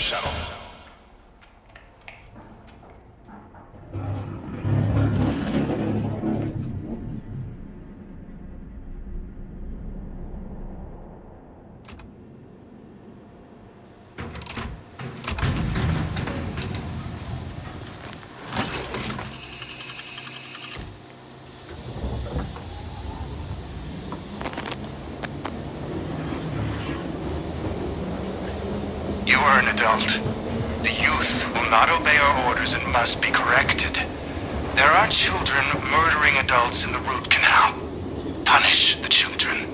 shuttle. You are an adult. The youth will not obey our orders and must be corrected. There are children murdering adults in the root canal. Punish the children,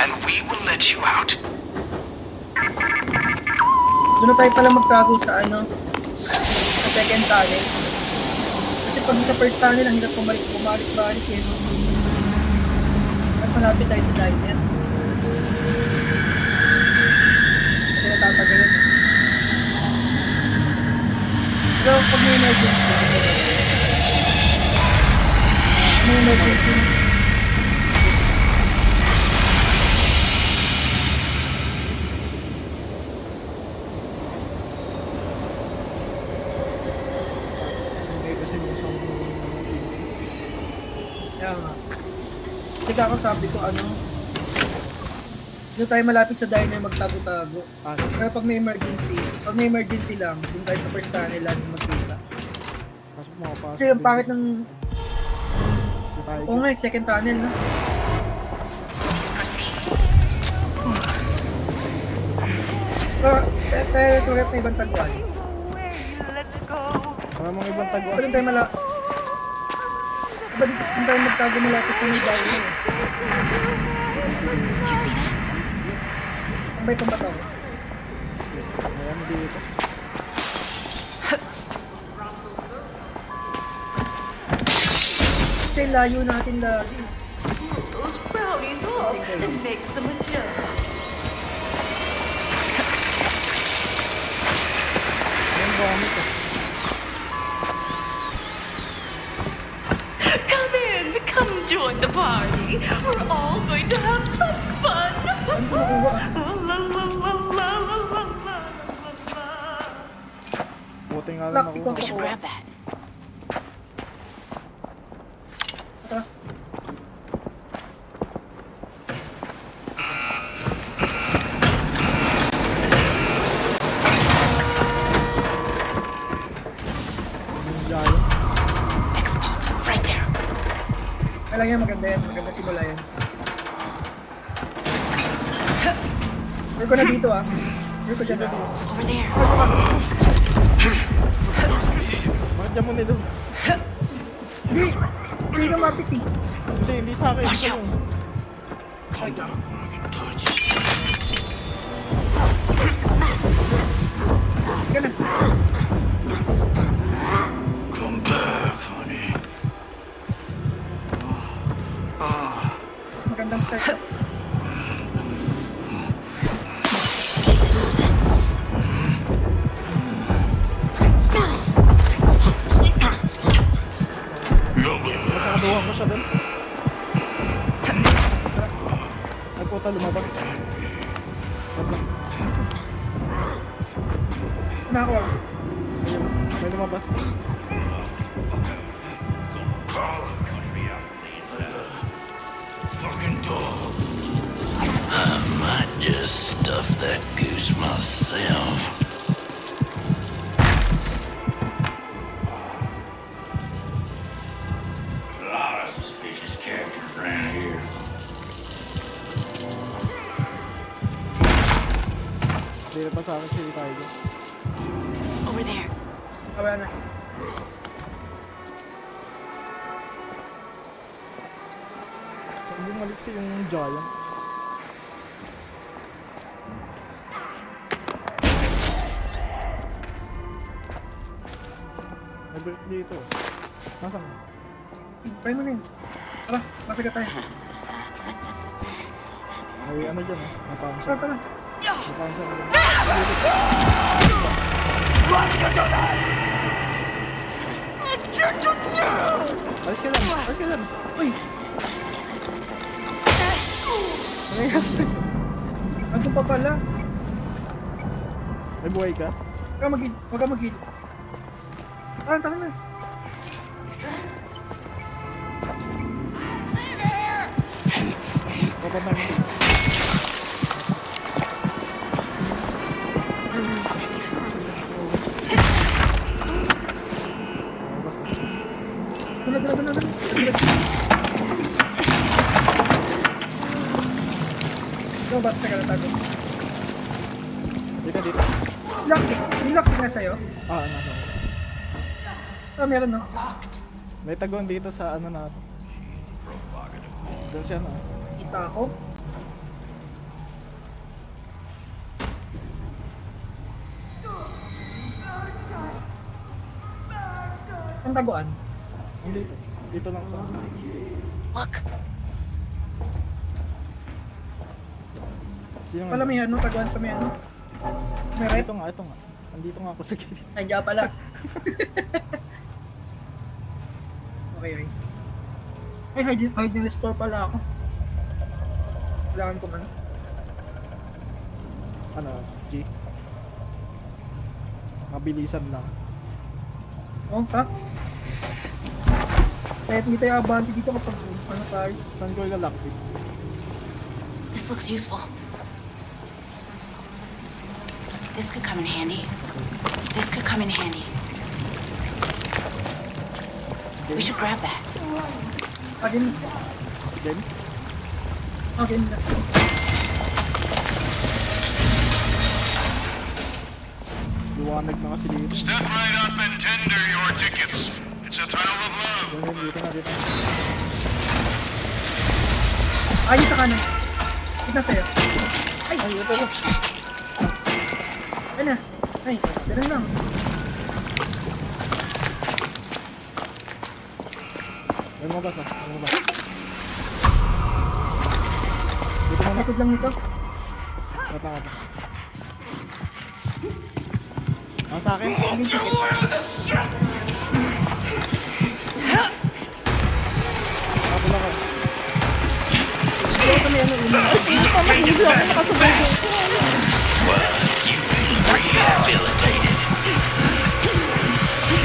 and we will let you out. Doon na tayo pala magtago sa sa second tunnel. Kasi pag sa first tunnel, ang hirap bumalik-balik eh. At malapit tayo sa diner. Hindi na tatagalan eh. Pero pag may emergency, kaya nga. Kaya ako sabi ko doon tayo malapit sa diner magtago-tago. Pero pag may emergency lang, doon tayo sa first tunnel lang magkita. Kasi yung pangit ng oo nga, second tunnel na. Please proceed. Pero tuwag na ibang tagwan. Mga ibang tagwa. Doon tayo balik doon tayo magtago malapit sa may diner eh. You see that? Ang may pambataw. Ayan dito. Kasi layo natin lagi. Those brownies off and make some adjustments. Ayan gamit eh. Come in, come join the party. We're all going to have such fun. Ano ko nakuha? La la la la la la la la la. Buti nga lang Lock, ako. ikaw. I should grab that. Tara. Yung giant. X-Pop, right there. Kaya lang yan, maganda yan. Maganda simula yan. Sure ko na dito ah. Sure ko dyan ah. Over there. Bakit dyan mo nilo? Hindi ka mapit eh. Hindi sa akin. Watch out. Ika na. Come back, honey. Magandang start. Nakaduhan ko siya dun. Ay puta, lumabas. Nakakuha ko. Ayun, may lumabas. Fucking dog. I might just stuff that goose myself. A lot of suspicious characters around here. Hindi na pa sa akin si Tiger. Over there. Wala na. Saan yung maliksi yung giant? May break dito. Nasaan? Try mo na yun. Tara, mapigat tayo. May ano dyan eh. Napansin. Tara, tara. Napansin mo dyan. Alis ka lang! Alis ka lang! Uy! Ano nangyari sa'yo? Ano pa pala? May buhay ka? Huwag ka mag-heal. Tara na. Bababa mo. Dala. Lumabas na ka na tago. Dito. Nilock na sa'yo? Nasa. Meron no? May tagon dito sa ano na. Doon siya na. Kita ako. Ang taguan? Dito. Dito lang sa. Look. Sino nga? Wala may ano, taguan sa may ano. May right? Ito nga. Andito nga ako sa gilid. Nandiyan pala. Okay. Ay, hide in store pala ako. Kailangan ko man. Ano? G? Mabilisan lang. Oh, ha? Kahit hindi tayo abante dito kapag ano tayo. Saan ko ilalakit? This looks useful. This could come in handy. This could come in handy. We should grab that. Again. Again? Again na. Liwanag na kasi dito. Step right up and tender your tickets. It's a thrill of love. Dito na. Ayun sa kanan. Tignan sa'yo. Ay! Ito. Ayun na. Nice. Ganun lang. May mga basa. Dito muna. Likod lang nito. Mata. Sa akin. Again ticket. Ako lang ako. Siguro kami ano una.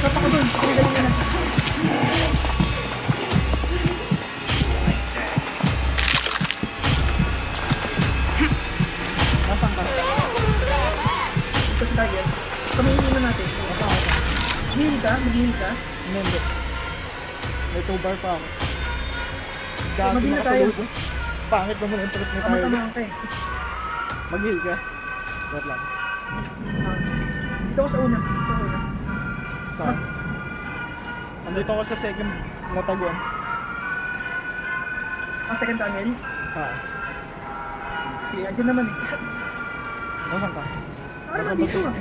Tapa ko dun. Pagdali na. Nasaan ka? Ito si Tiger. Samayin na natin. Heal ka? Mag-heal ka? Hindi. May 2 bar pa ako. Gagi Mag-heal na tayo. makatulog. Pangit naman ang trip ni Tyler. Tama-tama ka eh. Mag-heal ka. Wait lang. Dito ako sa una. Saan? Nandito ako sa second na taguan. Ang second tunnel. Sige, andyan naman eh. Nasaan ka? Ano naman dito ah?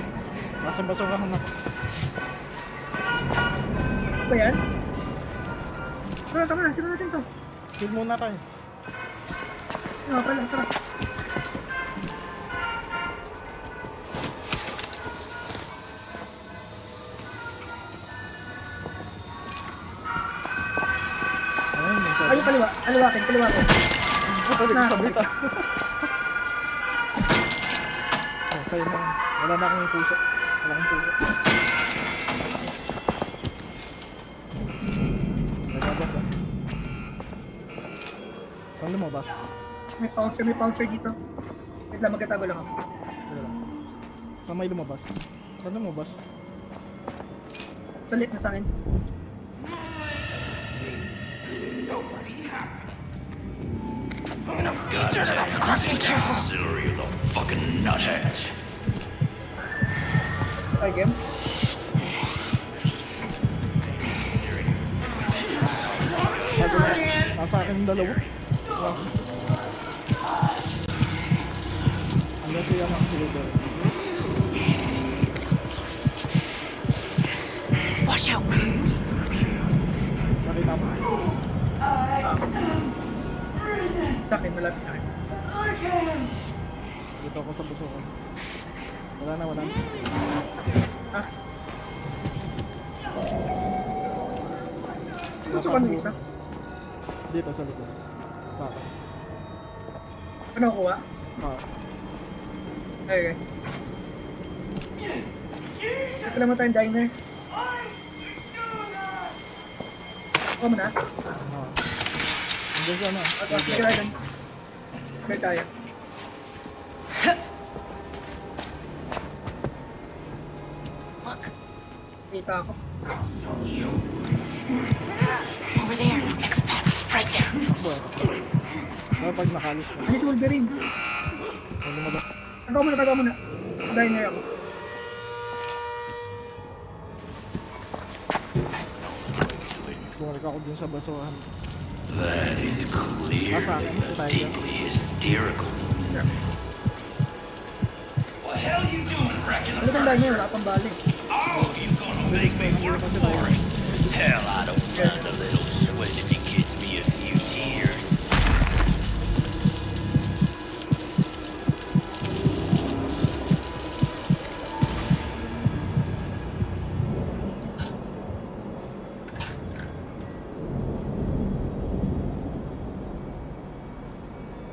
Nasa basurahan ako. Ba yan? Tara na, sino natin to? Heal muna tayo. Tara pala, tara. Ayun, may sabi. Ayun, kaliwakin. Balik sa bita. Oh, sa'yo na. Wala na akong puso. Nagabas ah. Saan lumabas? May pouncer dito. Wait lang, magkatago lang ako. Wala lang. Saan may lumabas? Saan lumabas? Salit na sa akin. Close, be careful. Ay, game. Nasa akin yung dalawa. Hanggang siya na silver. Watch out. Nakita mo. Sa akin, malapit sa akin. Dito ako sa puso ko. Wala na. Ah. Gusto ko ng isa. Dito sa likod. Baka. Ano kuha? Ah. Okay. Ito lang mo tayong diner. Ako mo na. Oo. Hanggang sa ano? Okay, sige tayo dun. Okay tayo. Look, Kita ako. over there. Expat, right there. Takbo eh. Pero pag nakalis na. Ay, si Wolverine. Pag lumabas. Tago mo na. Sa diner ako. Bumalik ako dun sa basurahan. That is clearly deeply hysterical. What the hell you doing, wrecking Ano itong diner? Wala pang balik. Oh, you gonna make me work for it? Hell, I don't mind a little sweat if it gets me a few tears.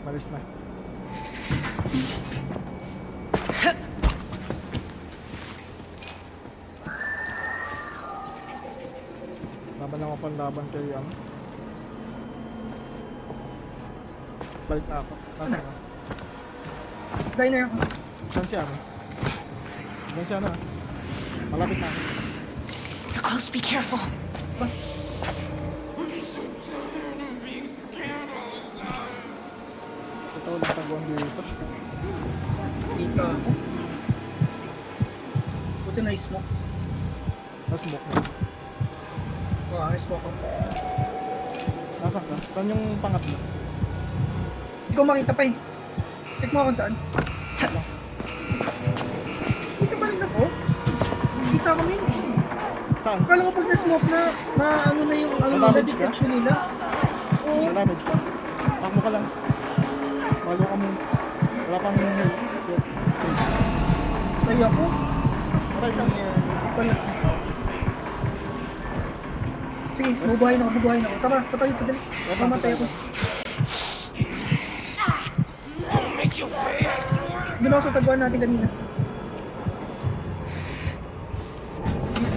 Malis na. Laban ako panlaban kay balik na ako. Nasaan ka? Diner ako. Saan siya? Saan siya na? Malapit na ako. They're close, be careful. Ito ulit taguan dito. Kita ako. Buti na smoke. Na-smoke na. Oo, smoke ako. Nasaan ka? Saan yung pangatlo? Hindi ko makita pa eh. Check mo ako saan. Kita pa rin ako. Kita ko min. Saan? Akala ko pag na-smoke na ano na yung ano nila, Damage ka? detection nila. Oo. May damage ka? Takbo ka lang. Bago ka mo. Wala pang heal. Tayo ako. Patay ka. Hindi pala. Sige, bubuhayin ako. Tara, patay ito dali. Mamatay ako. Doon ako sa taguan natin kanina.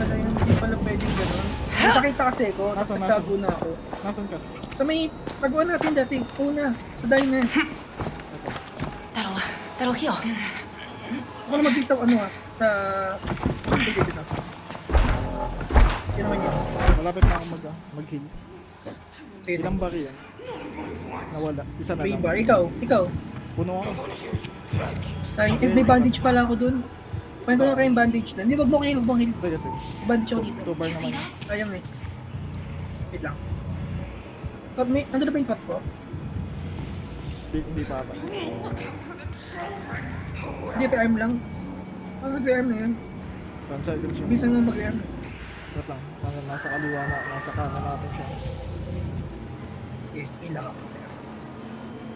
Hindi pala pwedeng gano'n. Nakita kasi ako, tapos Nasaan, nagtago na ako. Nasaan ka? Sa may taguan natin dati, una, sa diner. That'll heal. Ako na mag-isa sa... Dito. Yun naman yun. Malapit na ako mag-heal. Sige, Ilang bari yan? Nawala. Isa na May lang. bar. Ikaw. Puno ako. May bandage pala ako dun. Paano ko na kayong bandage na? Hindi, wag mo heal. Sige, sige. May bandage ako dito. 2 bar You see naman. that? Sayang eh. Wait lang. Nandun na ba yung cut ko? Hindi pa ata. Hindi, per-arm lang. Per-arm na yun. Saan siya? Saan siya? Bisan mo mag-arm. Wait lang. Nasa kaliwa na. Nasa kanan natin siya. Okay, ilang ako.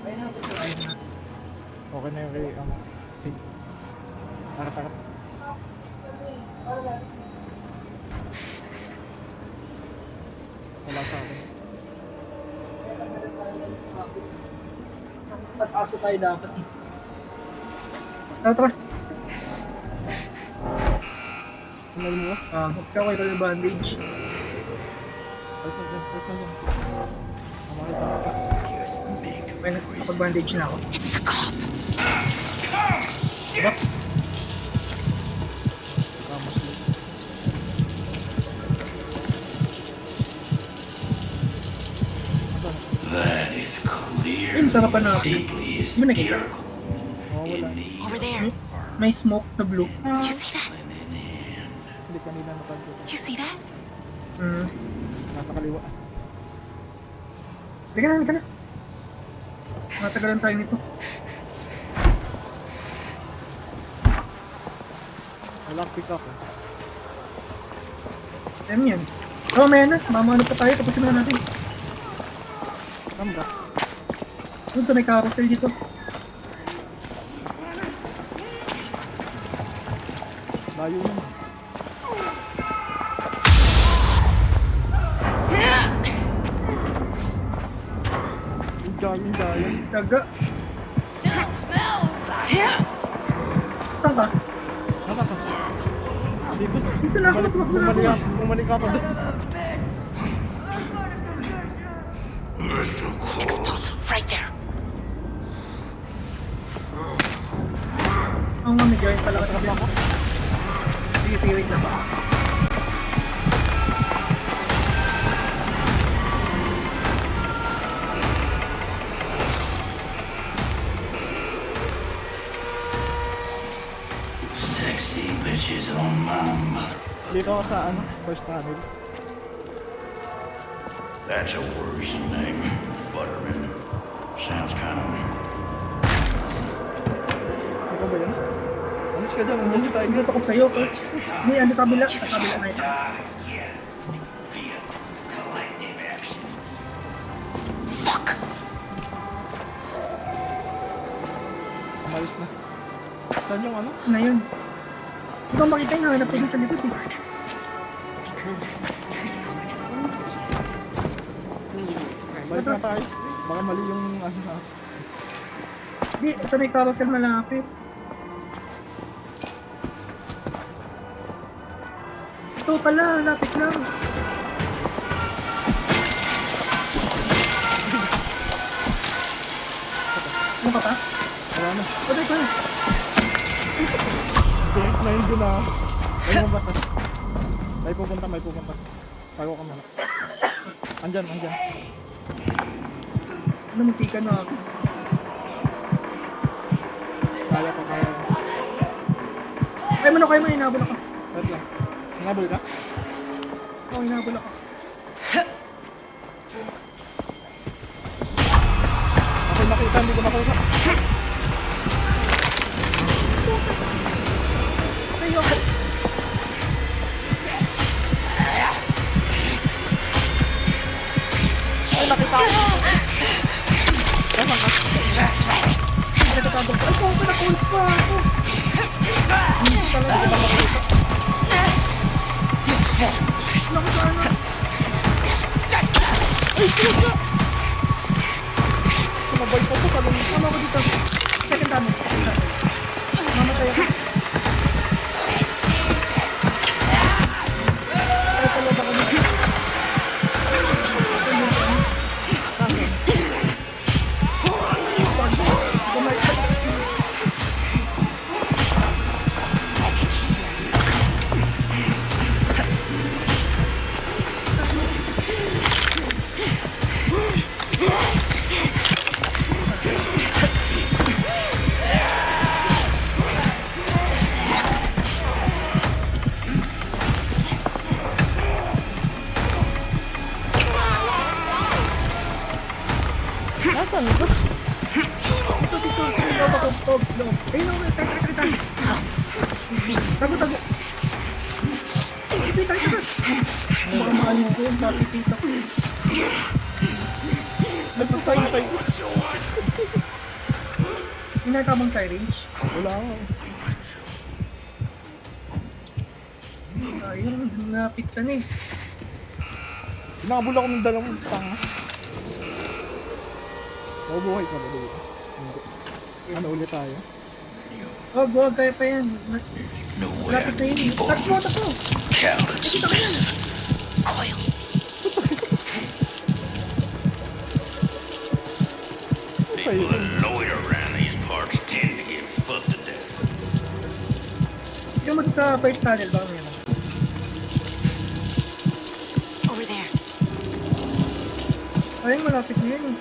Ayun na, gusto ayun na. Okay na yung kay heal. Akat. Wala sa akin. Sa taso tayo dapat eh. Tara. Sunod mo ba? Ikaw kayo yung bandage. Makita ka. May nakapag-bandage na ako. It's the cop. Diba? Kamas lang. That is clearly Yun, sarap pa na ako. deeply Hindi mo nakita? hysterical. Wala. Over there. May smoke na blue. You see that? Hindi kanina natanto. You see that? Nasa kaliwa. Halika na. Matagalan tayo nito. Wala pick up eh. Yan. Oh, may na. Mamano pa tayo. Tapusin na natin. Saan ba? Doon sa may carousel dito. Layo yun. Yung Daga. Saan ka? Nasaan? Dito. Dito na ako, tumakbo na ako. Bumalik ako doon. Explode. Right there. Ang may giant pala kasi. Sige, sige, wait lang. Sexy bitches on my mother. Dito ako sa ano, first tunnel. That's a worrisome name. Futterman. Sounds kind of... Ikaw ba yan? Alis ka dyan, andyan si Tiger. Pinuto ko sa'yo. May ano sa kabila na ito. Via collective action. Fuck. Umalis na. Saan yung ano? Na yun. Hindi ko makita yung hanap ko dun sa likod eh. Because there's so much fun. Balik na tayo. Baka mali yung ano na. Hindi, sa may carousel malapit. Ito pala, lapit lang. Ano ka pa? Wala na. Patay ka na. Direct na yun doon na. May mabasa. May pupunta. Tago ka muna. Andyan. Ano, muntika na ako. Kaya. Ay, mano kayo, hinabol ako. Wait lang. Nangabol ka? Oo, hinabol ako. Ako nakita, hindi ko nakuha. Okay, okay. Ay, nakita ako. Ewan ka. Nagtatabog. Ay, po, naka-owns pa ako. Inisip talaga kita makita. Naku, sana. Ay, puta! Sumabay pa po sa lumi. Tama ko dito. Second damage. Mamatay ako. Ay, sa loob ako dito. Nasaan ito? Dito. Sige, loob ako. Loob. Ayun, okay. Tayo. Tago. Ito. Baka maano ko. Kapitita ko. Nagpapay. Inatabang syringe. Wala ako. Ayun, napit ka na eh. Nakabula ko ng dalawang tanga. Mabuhay ka ba dito? Hindi. Ano ulit tayo? Wag, kaya pa yan. No Lapit na yun. people. Takbo. Cowards. Nakita ka yan. Coil. People that loiter around these parts tend to get fucked to death. Yung sa first tunnel, baka may ano. Over there. Ayun, malapit na yan eh.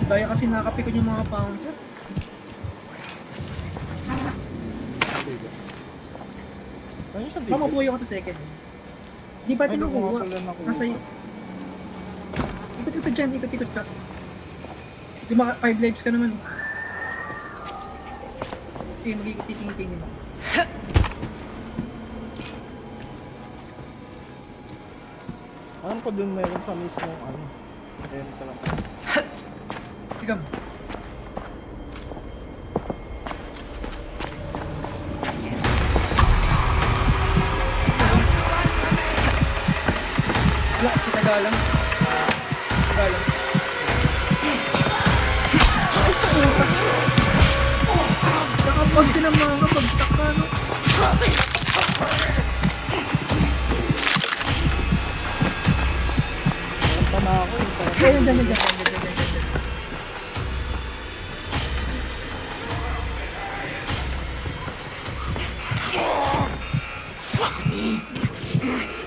Daya kasi nakapikon yung mga pounds. Ano yung Baka mabuhay ako sa second eh. Di pa Ay, tinukuha. nakuha pala. Nasa iyo. Ikot dyan, ikot ka. Di ba 5 lives ka naman eh. Okay, magiging-tingin ako. Alam ko dun meron sa mismo ano. Ayun talaga. Tigam. Wala, si Tagalang. Nakapag din ang mga kapagsak ka, no? Kanta na ako eh. Ayun, dyan.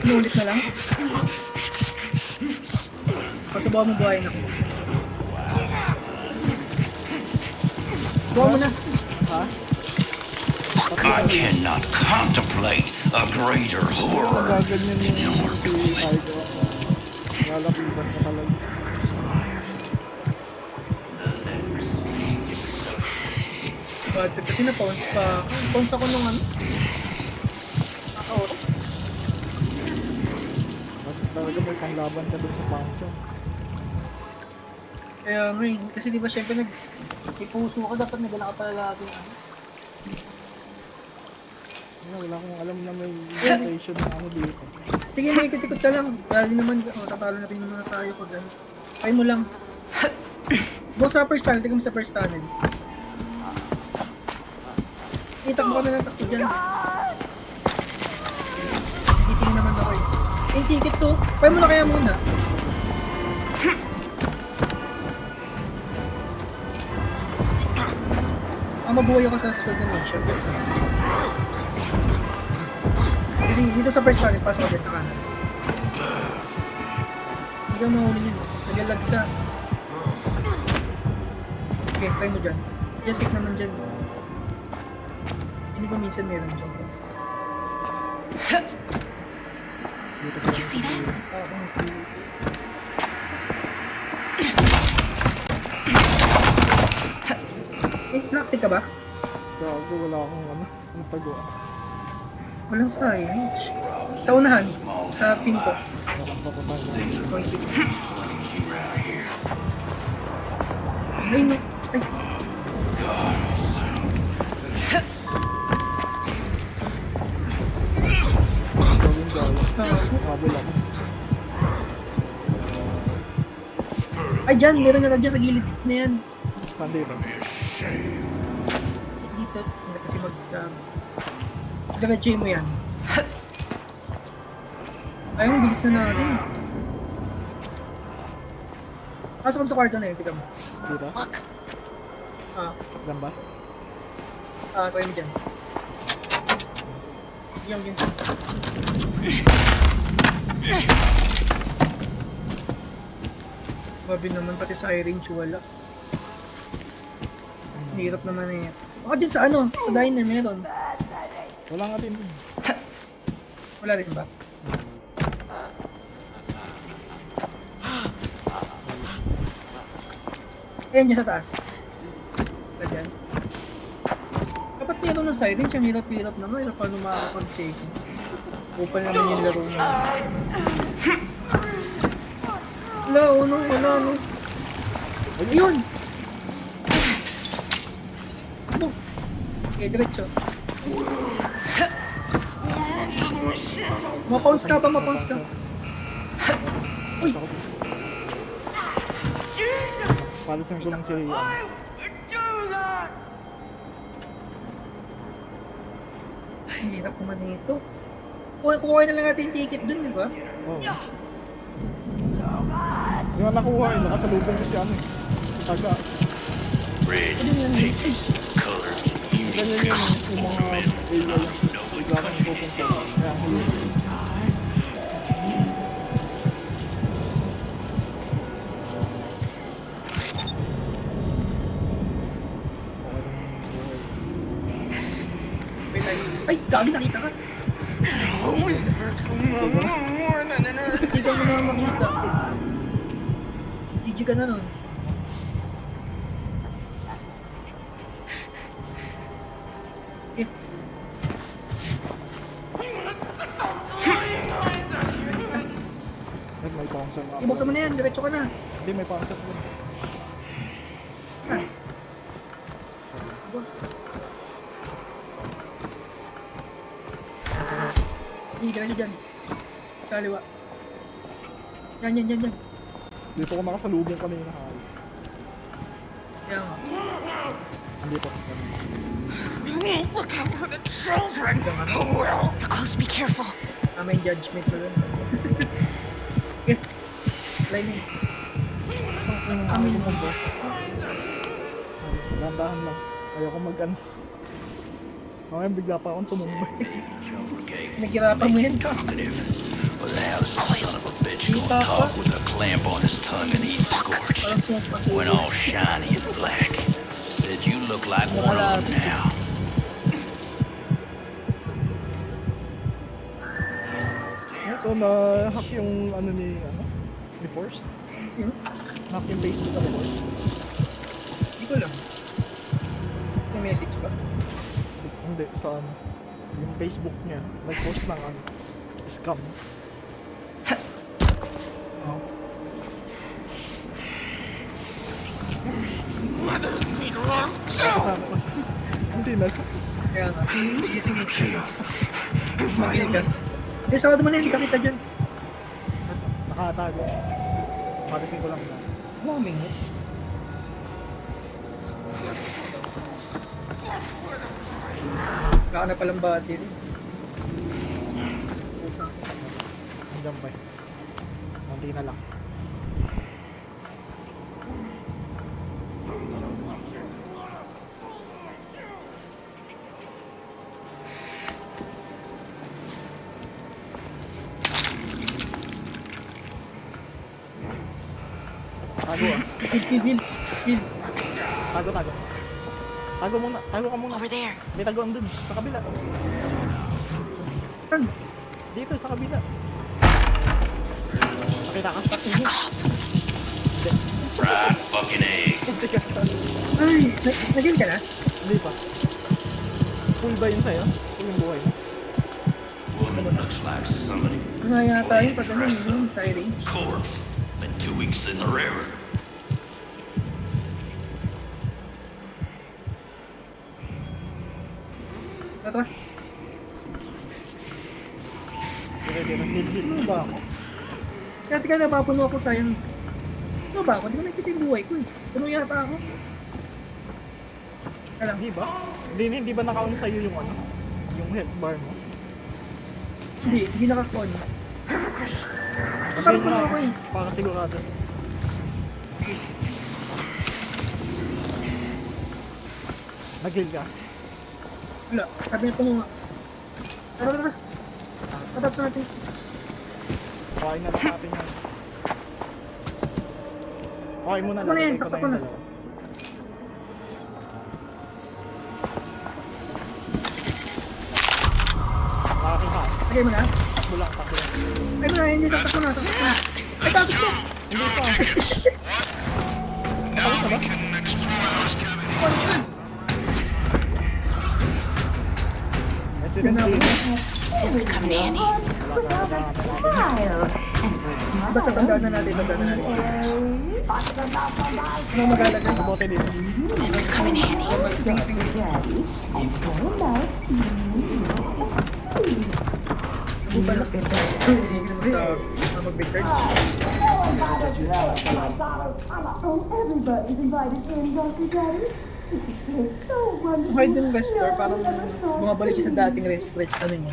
Inulit na lang. Pagsabaw mo buhayin ako. Buha mo na. Ha? I cannot contemplate a greater horror Gaganyan than yung your si doing. Tygo. Lalapitan ka talaga. Bakit? Kasi na-pounce pa. Pounce ako nung ano. Nakaorok. Bakit talaga may panglaban ka dun sa function? Kaya ngayon, kasi di ba syempre ipuso ka, dapat nagala ka pala lagi. Wala akong alam na may limitation na ano dito. Sige, may ikot-ikot ka lang. Dahil naman, tatalo na rin naman na tayo pag ano. Try mo lang. Go sa first tunnel, tingnan mo sa first tunnel. Itakbo ka na lang takbo dyan. Titingin naman ako eh. Yung ticket to, try mo na kaya muna. Mabuhay ako sa susunod na mission. Dito sa first tunnel, pasok ka dyan sa kanan. Hindi ka mahuli yun. Nagalag ka. Okay, try mo dyan. Just safe naman dyan. Hindi ba minsan meron dyan? You see that? Naktik ka ba? Gago, wala akong ano, ang tago. Walang signage. Sa unahan, sa pinto. Nakapapatay. Ay, no. Ay. Gawin gawin. Kabul ako. Ay, dyan. Meron na dyan sa gilid na yan. Saan dito? Dito. Hindi kasi diretso mo yan. Ayun, bilis na natin. Pasok sa kwarto na yun. Tika mo. Dito? Ah, Diyan ba? try mo dyan. Diyan. Babi naman, pati sa range wala. Hirap naman eh. Baka din sa ano, sa diner meron. Wala nga din. Wala rin ba? Ayan dyan sa taas. Wala dyan. Dapat meron ng siren, siyang hirap-hirap naman. Hirap paano makakapag-shaking. Upal naman yung laro niya. Wala, no. Ayun! Ano? Okay, diretso. Mapounce ka. Uy! Palitan ko lang si Rian. Ay, hirap naman nito. Kukuha na lang natin yung ticket dun, di ba? Oo. Yung nakuha eh, nakasalubong ko si ano eh. Taga. Red Ano yan? pigments, colors, Ganyan music, yung mga ornament. area yung No one bigla kang country pupunta. Kaya huli. Wait, ay, gagi, nakita ka. Hindi ka mo na makita. GG ka na nun. Eh. Ay, may bouncer nga. Ibuksan mo na yan, diretso ka na. Hindi, may bouncer ko. Ah. Hindi, diretso dyan. Kaliwa. Yan. Dito ko nakasalubong kanina. Kaya nga. Hindi po. They're close. Be careful. May judgment na lang. Okay. Lining. Yung boss. Dahan-dahan lang. Ayoko mag-ano. Mamaya bigla pa akong tumumbay. Jumper gate. Naghirapan mo yan. Talkative. Well, the hell's the son of a bitch Dito gonna pa. talk with a clamp on his tongue and eat scorched? Parang sumapasok. Went all shiny and black. Said you look like one of them now. Ito na hack yung ano ni Force. Yun? Hack yung Facebook ni Force. Hindi ko lang. May message ba? Hindi, sa ano. Yung Facebook niya. Nag-post ng ano. Scam. Oo. Hindi na. Kaya nga. Sige, sige. Mas makinig ka. Sige, sawad mo na yun. Hindi ka kita dyan. Nakatago. Mariting ko lang na. Ano kaming hit? Baka na palang battery. Hanggang ba? Hindi na lang. Tago ah. Heal. Tago. Tago muna. Tago ka muna. Over there. May tagoan dun. Sa kabila. Saan? Dito, sa kabila. Nakita ka? Fried fucking eggs. Hindi ka. Ay, nag-heal ka na? Hindi pa. Full ba yun sa'yo? Full yung buhay mo? Woman looks like somebody. Ano yata yun pag ano yung siren? Corpse. Been 2 weeks in the river. Ito ka. Sige. Hit. Ano ba ako? Kaya tika napapuno ako sayang. Ano ba ako? Hindi ko nakikita yung buhay ko eh. Puno yata ako. Alam. Hindi ba? Hindi ba naka-on sa'yo yung ano? Yung health bar mo? Hindi naka-con. Parang puno ako eh. Para sigurado. Nag-heal ka? Wala. Sabi niya puno nga. Tara. Tatap sa natin. Kawain na lang natin yan. Kawain mo na Sakto na yan, ito sakto na. yung dalawa. Akin ha. Lagay mo na. Takbo lang. Ay mo na, hindi tatak mo na. Ay tapos ko. Hindi pa. Now we can explore those cavities. Constant. Kasi Yan na ako. This could come in handy. Basta tandaan na natin. Sige. Ano maglalagay? Bote dito. This could come in handy. Hindi pa na. Mag-big Hide investor, parang bumabalik siya sa dating rest ano niya.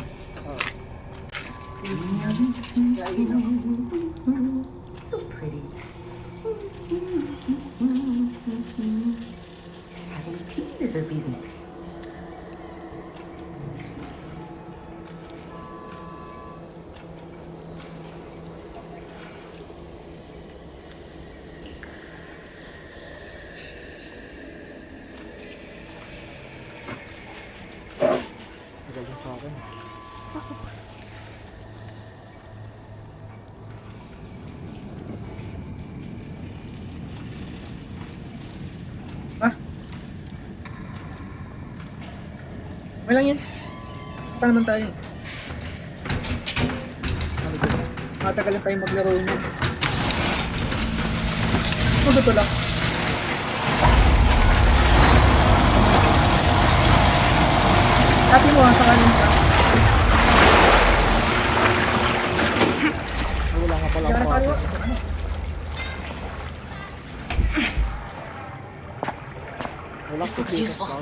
Tagal din sa akin. Ah? Okay lang yan. Pa naman tayo. Ano dito? Matagal lang tayo maglaro niyo. Ito lang. Ate mo sa kanin ka. Wala nga pala. Kaya sa kaliwa. Wala This looks useful. Right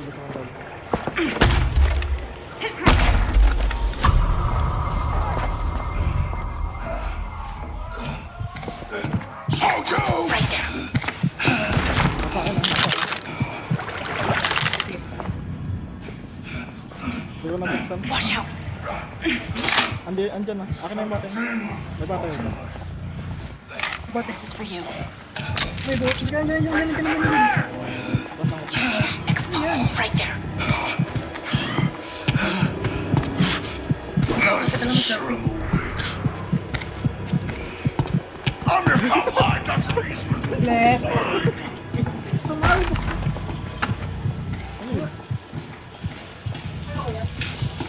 there. Hindi ko nabuksan. Watch out. Andyan na. Akin na yung bata. May bata yun. This is for you. May buhok. Ganyan. You see it? Explode. Right there. Let. Sumali po.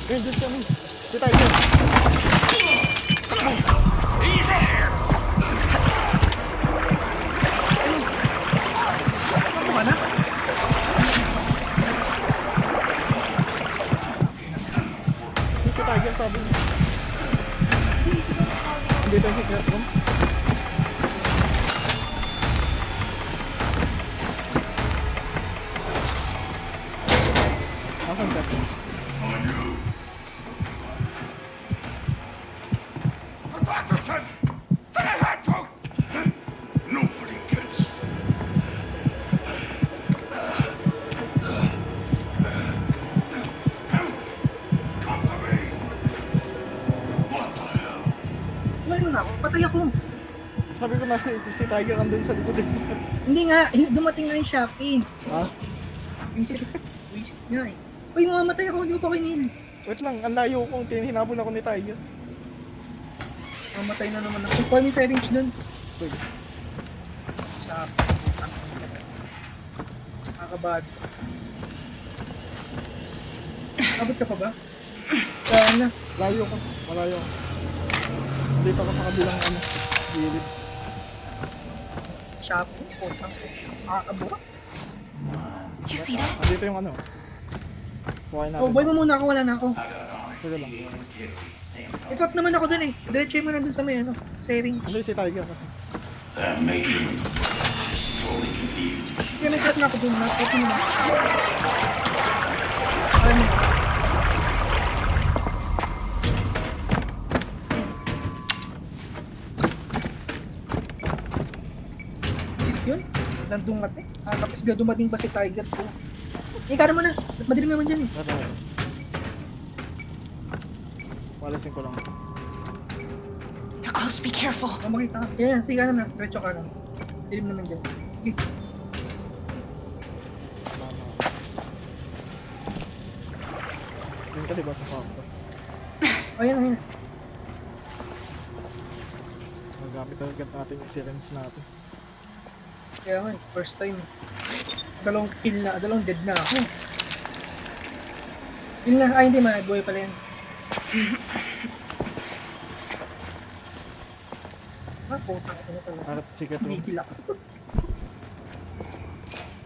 Ayun, dyan kami. Si Tiger. Ano ka na? Si Tiger sabi. Hindi tayo si Secret Room. Asan ka? Nobody gets. Come to me. What the hell? Wala na ako. Patay ako. Sabi ko na si Tiger andun sa likod. Hindi nga. Dumating nga yung Shopee. Ha? Visit nga eh. Uy, mamamatay ako. Hindi ko pa kinil. Wait lang, ang layo kong hinabol ako ni Tiger. Mamatay na naman ako. Paano yung Ferinch dun? Wait. Shopee. Nakakabad. Abot ka pa ba? Kaya na. Layo ko. Malayo ko. Dito ako sa kabilang gilid. Shopee. Putang. Nakakabot. You see that? Andito yung buhay natin. Oh, boy mo muna ako. Wala na ako. Sige lang. I-fuck naman ako dun eh. Diretso mo na dun sa may saving. Ano si Tiger? That matron fully confused. Kaya may chat na ako dun. Nakapot mo na. Ano? Yun? Nandungat eh. Tapos dumating pa si Tiger po. Ika naman na. Madilim naman dyan eh. Ito. Walasin ko lang. They're close. Be careful. Ang makita ka. Yan, sige ka na. Diretso ka na. Dilim naman dyan. Okay. Yun kasi ba sa kwarto? Ayan. Magamit agad natin yung syringe natin. Kaya nga eh. First time eh. Dalawang kill na. Dalawang dead na ako. Kill na. Ay hindi man. Buhay pala yan. Puta ko na talaga. Harap secret room. Nigil ako.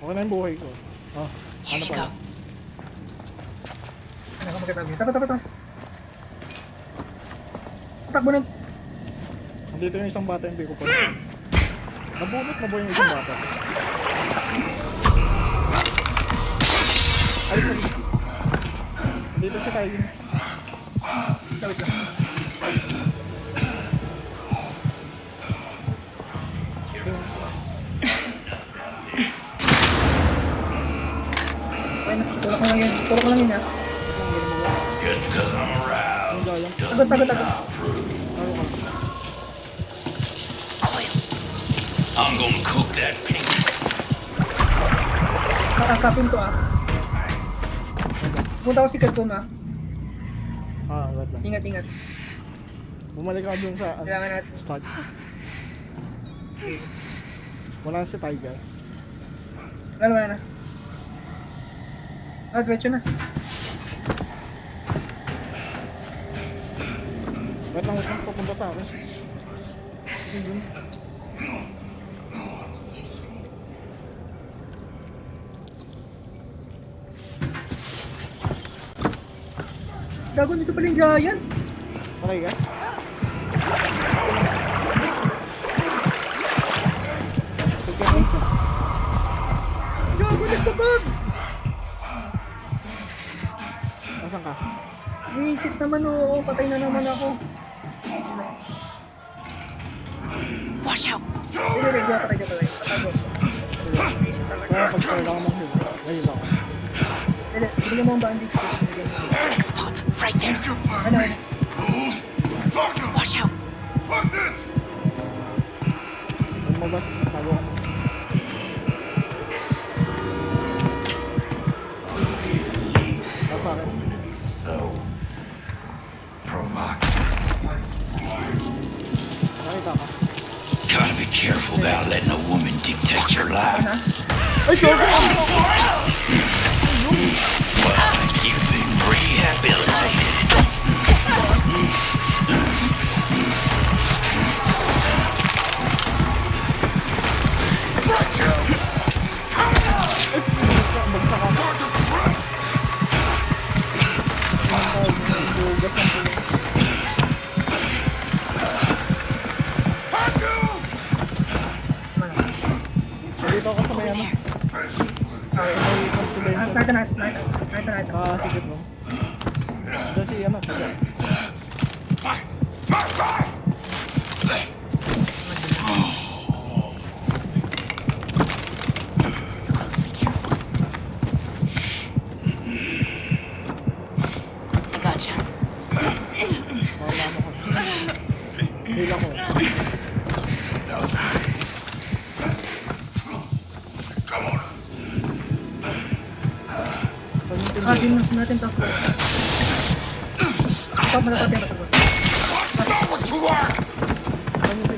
Okay na yung buhay ko. Oh, Here ano you pa? go. Ano ka magkatabi? Tapa. Takbo na. Andito yung isang bata hindi ko pa. Nabunot na ba yung isang bata? Ay, sorry. Andito si Tiger. Tawid lang. Ay na. Tulak ko lang yan. Ha. Just because I'm around Ang gayang. doesn't Tagot. Tayo ka. Coil. I'm gonna cook that pig. Sakasapin to ah. Punta ko si Kadton ah. Wait lang. Ingat. Bumalik ako dun sa Kailangan natin. start. Wala si Tiger. Wala na. Diretso na. Wait lang, papunta sa akin. Yun. Gago dito pala yung giant. Okay ka? Gago nagpapag. Visit naman ako, patay na naman ako. Watch out. Hindi, di ako patay. Patago. Visit talaga. Kaya pag kailangan ng heal, ngayon lang. Hindi, bigyan mo ang bandage. X-pop, right there. Ano? Watch out. Ano mo ba? Tago ka mo. Nasa akin. So provocative. Nakita ka. Gotta be careful about letting a woman dictate your life. Ano? Ay, sorry! Well, you've been rehabilitated. Dito ako sa may ano. Okay. May constellation. Nakita. Sikip mo. Diyan si ano, sabi. I gotcha. Mamano ko. Heal ako. Game natin to. Stop mo na pati.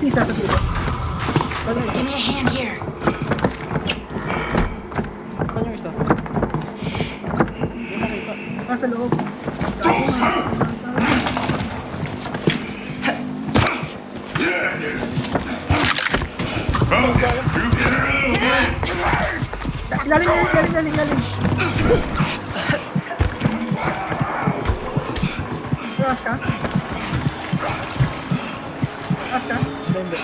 Isa sa dito. Give me a hand here. Saan yung isa? Hindi makita. Sa loob. Galing. Taas ka? Hindi.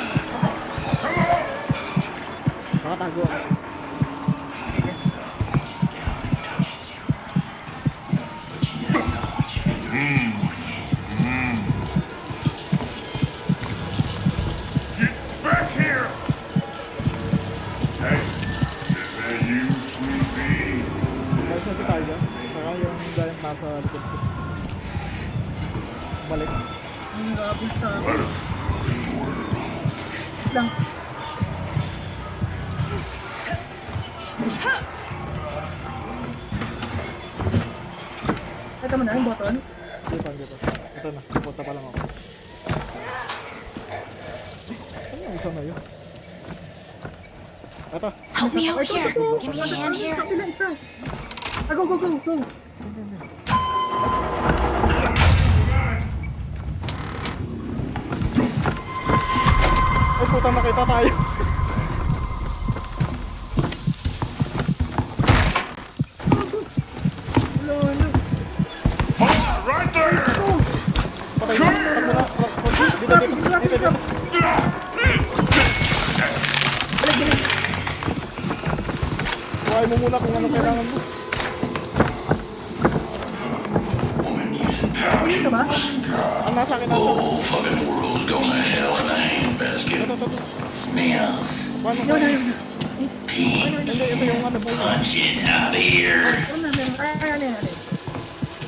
Nakatago ako. Back here! Hey, is that you, Sweetie? Guys, nasi tayo dyan. Saka yung giant nasa likod ko. Balik. Ang gabol sa akin. Lang. Ito mo na yung button. Dito. Ito na. Punta pa lang ako. Ano yung isa na yun? Ito. Help me out here. Ito. Give me a hand here. Sa pila isa. Go. Ay, puta, nakita tayo. Lolo. Right there! Patay na. Takbo na. Dito. Buhay mo muna kung ano kailangan mo. Woman using power. Ayun ka ba? Ang nasa akin nasa. Whole fucking world's going to hell in a handbasket. Ito. Smells. Paano? Yun. Pink. Hindi, ito yung ano po. Punch it out of here. Ano?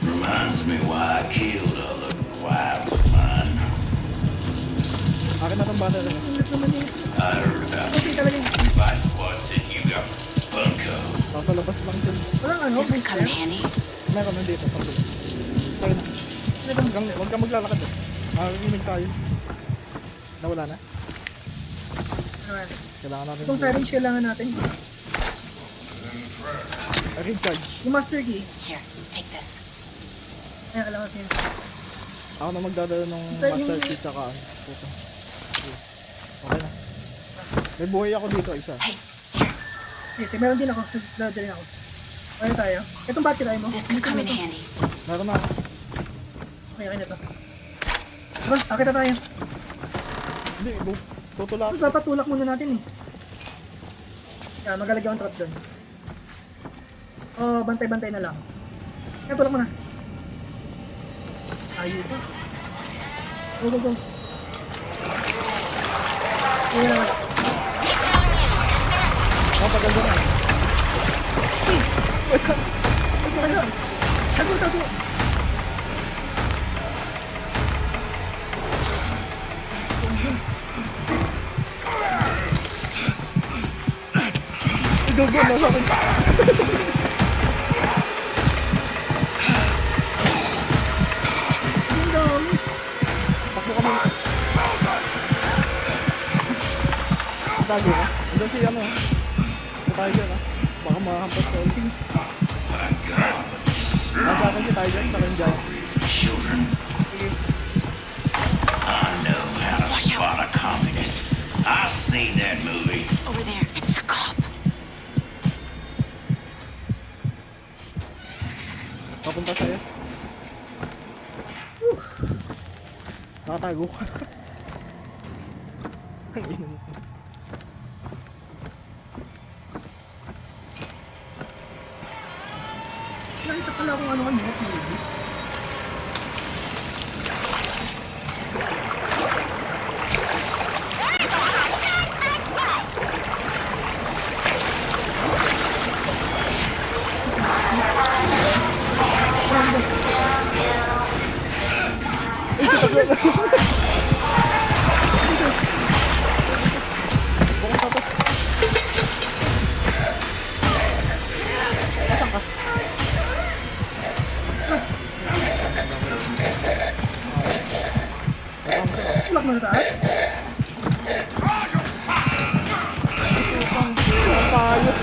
Reminds me why I killed other wives of mine. Akin na itong battery. I heard about Kasi talaga yung fight squads that you got bunko. Nasa labas lang din. walang ano, This could come in handy. Meron na dito. Tayo na. Huwag kang maglalakad eh. Makakiminig tayo. Nawala na. Kailangan natin. Itong syringe kailangan natin. Recharge. Yung master key. Here, take this. Kaya kailangan natin. Ako na magdadala ng Sa yung- master key tsaka ano. Puta. Okay na. May buhay ako dito isa. Hey, here. Yes, meron din ako. Nagdadalhin ako. Ano tayo? Itong battery mo. This could come in handy. Meron na ako. Okay na to. Diba? Akit na tayo. Hindi, tutula ako. Dapat tulak muna natin eh. Yan, magalag yung trap doon. Bantay-bantay na lang. Yan, tulak mo na. Tayo pa. Go, go, go. Yeah. Oh, paganda na. Ayun. Tago, tago. Go, go, nasa akin. Ding dong. Takbo kami. Tago ka? Andun si ano. Si Tiger ah. Baka makahampas ka ulit. Nasa akin si Tiger, sa akin dyan. Children. I know how to spot a communist. I've seen that movie. Over there. It's the cop. Papunta sa'yo. Nakatago ka. Ang ina mo. Nakita pala kung ano-ano. Maybe. Tulak na sa taas. Ang payo.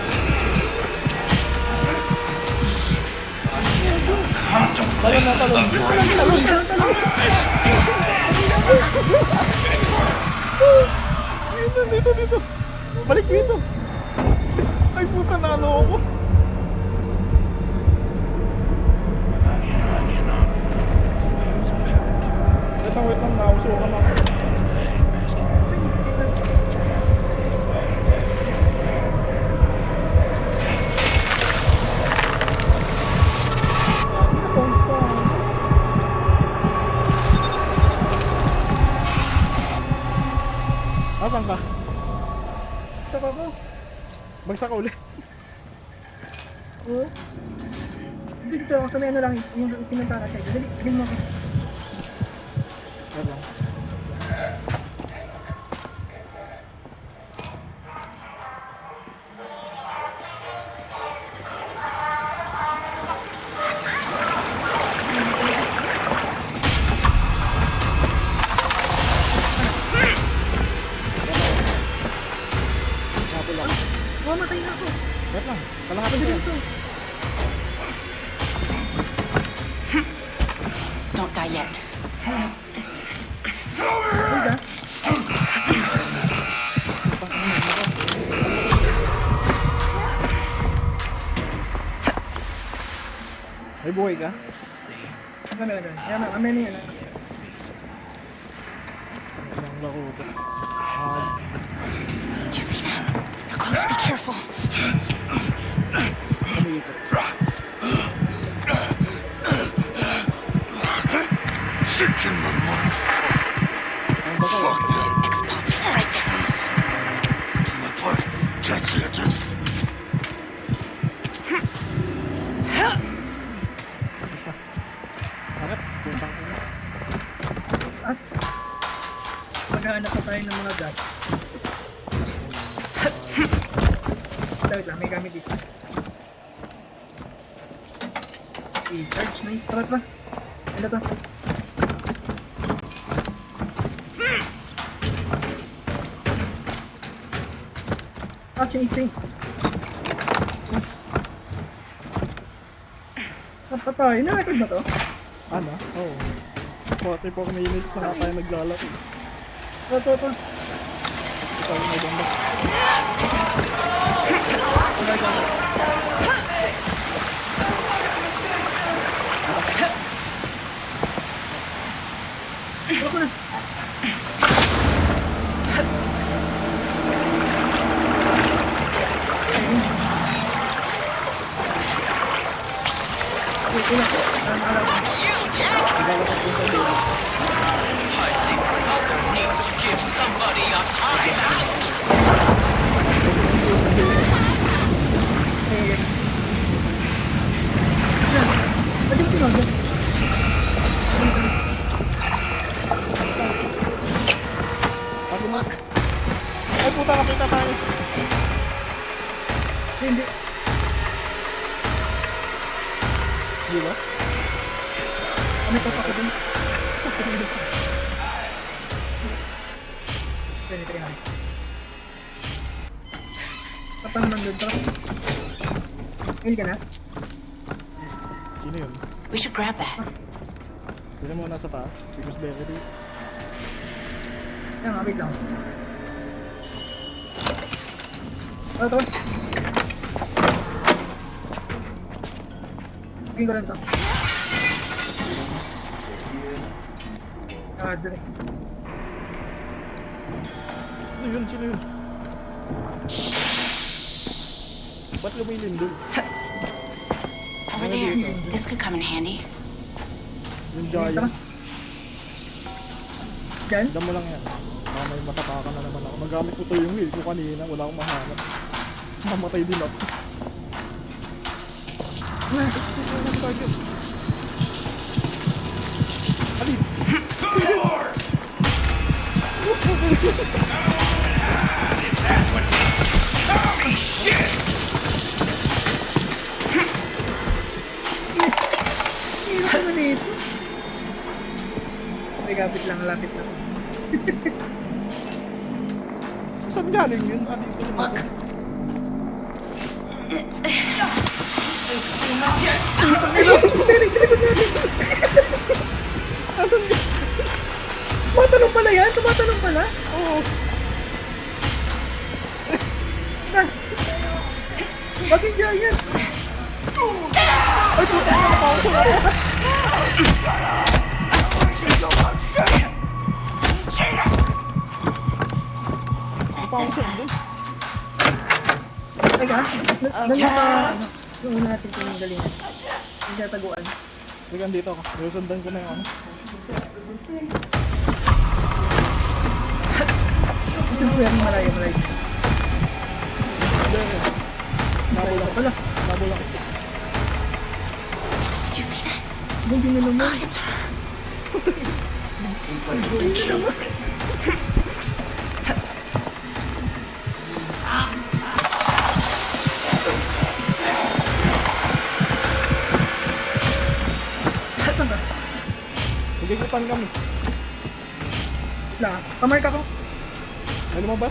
Talon na, talon. Talon, talon, talon. Dito. Balik dito. Ay puta, nalo ako. Wait lang, nausukan ako. Phones pa. Asan ka? Saka ko. Bagsak ka ulit. Oo. Dito ako sa may ano lang yung pinunta natin. Dali, dali mo ako. Wait lang. Napul ako. Mamatay na ako. Wait lang. Kalahati ko yan. Dito. Don't die yet. Ay ka. May buhay ka? Ano. Amen na yan. Ang lako ko. You see that? They're close. Be careful. Umiikot. Chicken my motherfucker. Ang basa. Fuck them. X-Pop. Right there. My part. That's it. Bakit? Puntang ko na. As. Maghahanap pa tayo ng mga gas. Wait lang, may gamit dito. I-charge na yung strat pa. Ano to? Yung isa eh. Napatay, na-record ba to? Ano? Oo. 44 minutes na nga tayo naglalaro. Ito. Ito yung may bamba. Ako na. Wait, ina. Alam ko. Naglalakad din sa ata tayo. Hindi. Di ba? Ano pa ako dun? Try natin. Kapag naman dun, tara. Mail ka na? Sino yun? We should grab that. Sino mo nasa taas? Because Beverly. Yan nga, wait lang. Ito. Tingin ko lang ito. Dun eh. Sino yun? Sino yun? Ba't lumilindol? Over there. This could come in handy. Yung Ito. giant. Diyan? Dam mo lang yan. Baka may matapakan na naman ako. Magamit ko to yung wheel ko kanina. Wala akong mahanap. Mamatay din ako. Target. Alin? Hindi ko na dito. May kapit lang, lapit lang. Saan galing yun? Ah, dito yun. Look. Tumatanong pala yan? Tumatanong pala? Oo. Na! Bakit giant? Ay, puta ka na pa ako. Napawag doon. Teka, nandun sa, ano, yung una natin pinanggalingan. Yung tataguan. Sige, dito ako. Nilusundan ko na yung ano. Gusto ko yan, malayo. Nabula ko. Wala. Nabula ko. Did you see that? Hindi na naman. God, it's her. Nagigipan kami. Wala. Pamark ako. May lumabas.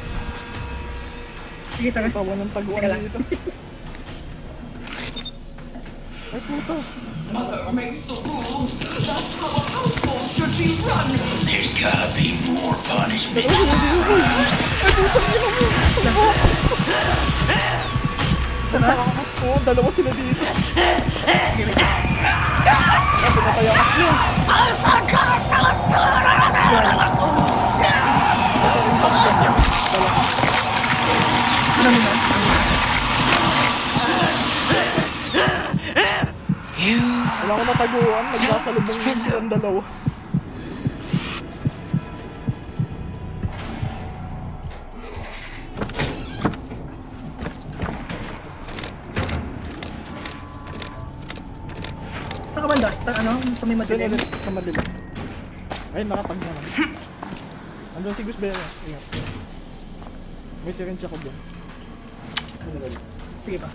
Sige, tara. Tawa ng taguan Teka lang. dito. Ay, puta. There's gotta be more punishment. Isa na? Oo, dalawa sila dito. Sige, wait. Pinatay ako. Ano naman? Wala akong nataguan. Nagkasalubong yung dalawa. Saan ka banda? Ano? Sa may Diyan madilim? ulit sa madilim. Ay, nakatag na naman. Andun si Gus Bera. Ingat. May syringe ako doon. Sige pa.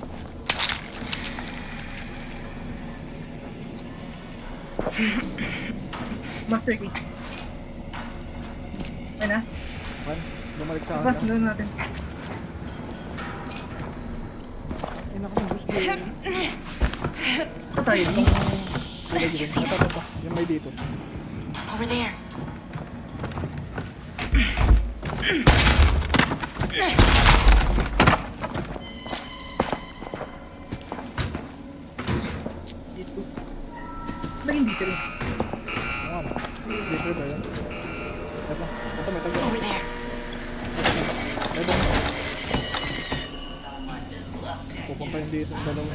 Master key. Ayun na. Man, bumalik sa Tara, akin. sundan natin. Ay, naku, si Gus Bera. Ito tayo. Did you see Ito, that? ito. Yung may dito. Over there. Dito. Naging dito rin. Oo, ano? Dito ba yun? Ito. Ito, may taguan. Over there. Ito. Pupunta yung dito yung dalawa.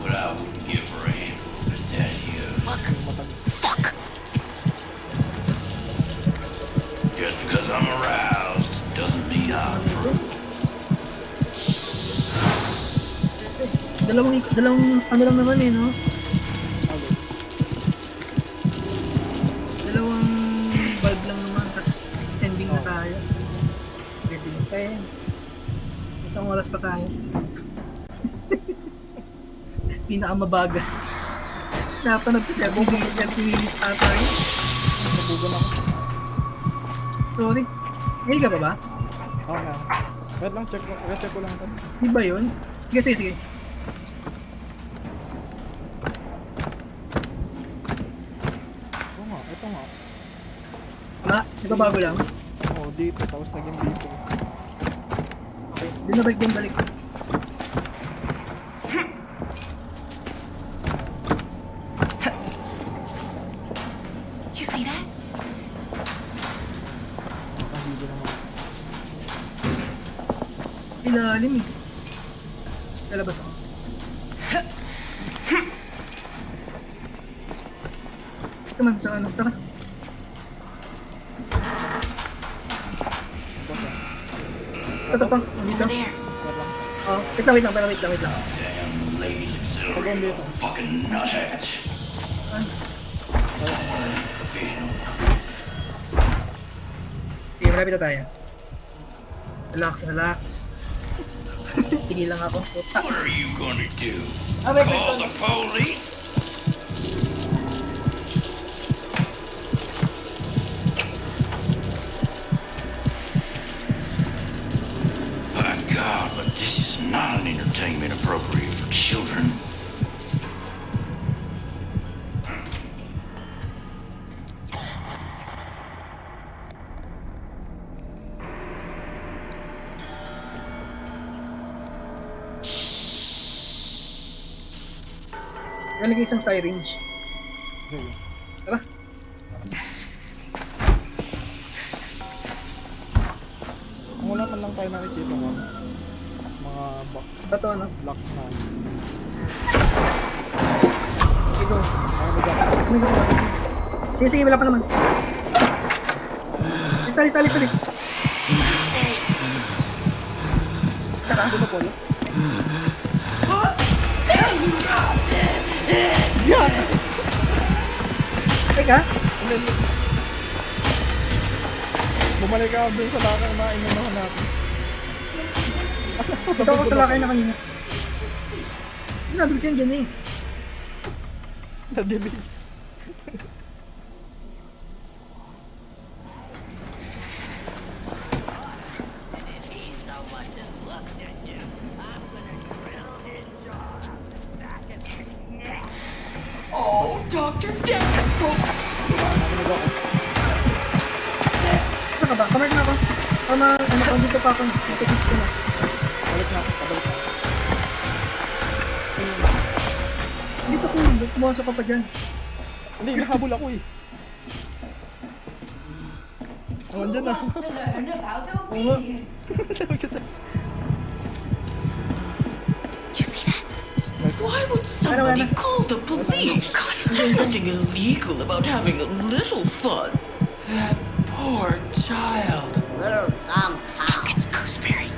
What I would give for a handful of daddy-o. Look. Yung matag. Fuck. Just because I'm aroused doesn't mean I'm through. Dalawang ano lang naman eh, no? Alo. Dalawang bulb lang naman, tas ending na tayo. Okay, sige. Kaya yan. Isang oras pa tayo. Pinakamabaga. Napanood ko siya, bubong 30 minutes ata yun. Nabugan ako. Sorry. Ngayon ka pa ba? Okay. Wait lang, check ko lang ito. Di ba yun? Sige, sige, sige. Oo nga, ito nga. Wala, nagbabago lang. Oo, dito, tapos naging dito. Okay, dinabalik din balik. You see that? Nahilo naman. Ilalim eh. Lalabas ako. Come on, sa ano, tara. Ito pa, dito. Over there. Wait lang. Oh, wait lang. Damn lady auxiliary of a fucking nuthatch. Sige, malapit na tayo. Relax. Tingin lang ako. Puta. What are you gonna do? Ah, wait. Call the police? My God, but this is not an entertainment appropriate for children. Nalagay isang syringe. Okay. Tara. Kung wala man lang tayo nakikita mo, mga box, Bato, no? blocks na. Sige, go. Ano ba dyan? Sige, wala pa naman. Salis. Tara. Ano po yun? Teka. Hindi. Bumalik ako dun sa lakang na inunahan natin. Ito ako sa lakay na kanina. Sinabi ko siya dyan eh. Nadilig. Oh, Dr. Death! Saan ka ba? Kamar na ako. Ano ko, dito pa ako. Nagpipis ko na. Balik na, pabalik na. Dito ko, pumasok ka pa dyan. Hindi, nahabol ako eh. Oh, andyan na. Oo nga. Sabi kasi. You see that? Why would Ano? somebody call the police? God, there's nothing illegal about having a little fun. That poor child. Little dumb cow. Look, it's Gooseberry.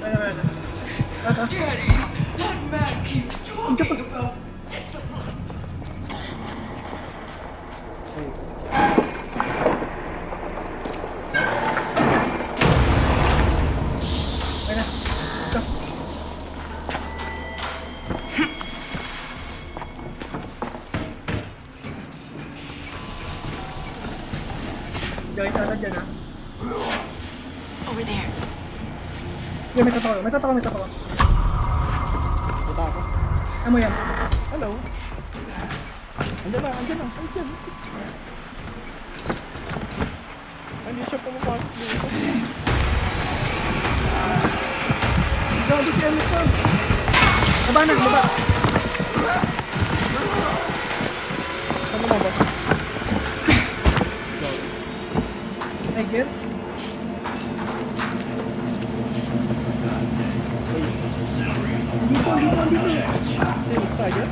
Ano. Daddy, that man keeps talking about Ayun na. Ito. Gawin agad dyan ha. Over there. Sige, may sapaw. Punta ako. Ano yan? Hello. Andyan na. Andyan. Ay, hindi siya pumapasok dito. Gabi si ano pa. Baba. Ano ba ba? Tiger? Dito. Hey, Tiger?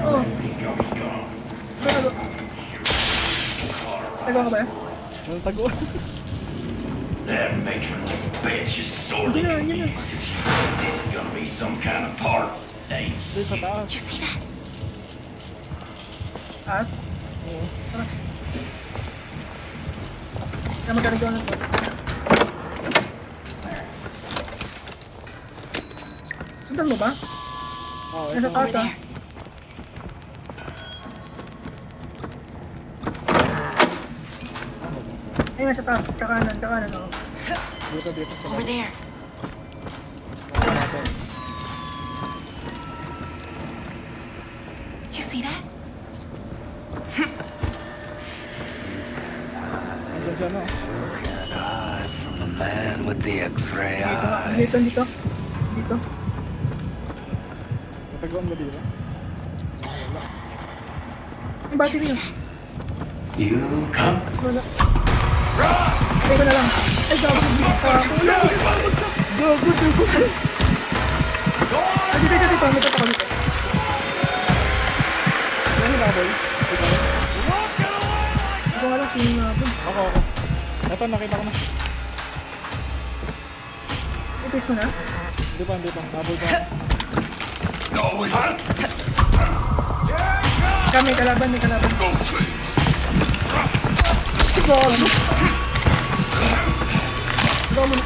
Oh. Ano? Tago ka ba? Ano tago? That matron bitch is sorely Yun na. confused. This is gonna be some kind of part, ain't Hindi, sa taas. You see that? Taas? Oo. Tara. Kaya magkaroon ko ng to. Sundan mo ba? Oo, Nasa ito. taas Over ah. there. Ayun, nasa taas. Kakanan, oh. Dito, dito. Sa Over there. lahat. You see that? Andyan siya, no? Can't hide from the man with the X-ray Dito, eye. dito, dito. Dito. Nataguan ba dito? Wala. Yung battery yun. You come. Wala. Patay ko na lang. Ay, gago. Wala. Bagsak. Gago, gago. Ay, dito. May tatak ako dito. Ano na, boy? Ito. Ito nga lang, sino nga dun. Ako. Ito, nakita ko na. I-taste mo na. Hindi pa. Nabol pa. May kalaban. Gago. Ikaw mo na.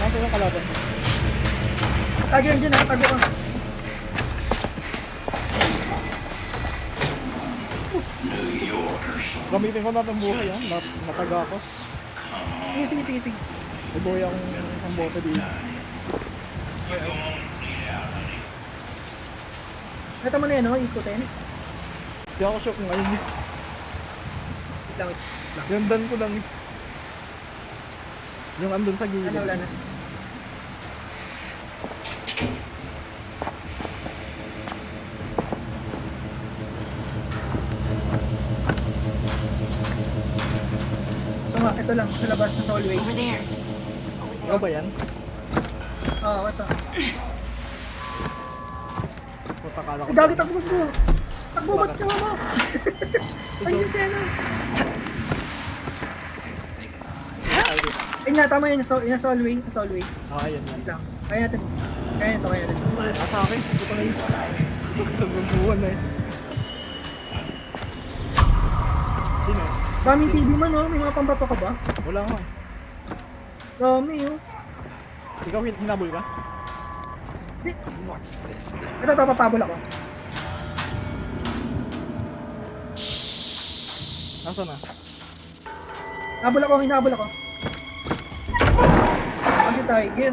Ano yung kalaban? Tago yan dyan ha. Tago ka. Gamitin ko na itong buhay, ah. Natagakos. Sige. May buhay akong ang bote dito. Nata mo na yan, no? Ikutin. Hindi ako sure kung ngayon. Wait lang. Yung dan ko lang. Yung andun sa gilid. Wala na. Ito lang, sa labas na sa hallway. Over there. Ano ba yan? Oo, ito. Puta, kala ko. Ay, gagi, takbo. Takbo, ba't ka mo? Ayun si ano. Ayun nga, tama yun. Yung sa hallway. Sa hallway. Ah, yan. Wait lang. Kaya natin. Kaya natin. Ah, sa akin. Ito na yun. Nagbubuhan na eh. Sino? Daming TV man, no? May mga pambato ka ba? Wala nga. Dami, oh. Ikaw hinabol ka? Ito, papabol ako. Nasaan na? Hinabol ako. Kasi tiger.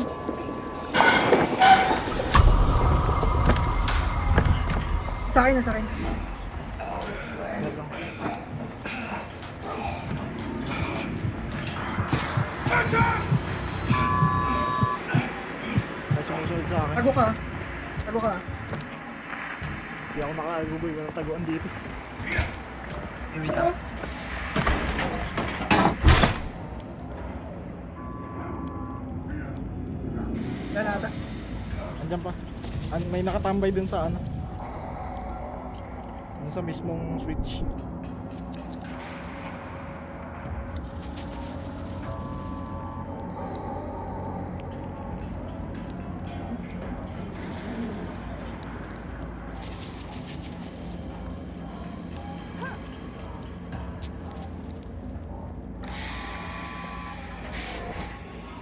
Sa akin. Wala lang. Ay, sumusunod sa akin. Tago ka. Hindi ako nakakaguboy. Walang taguan dito. Wait lang. Wala ata. Andyan pa. May nakatambay dun sa ano. Dun sa mismong switch.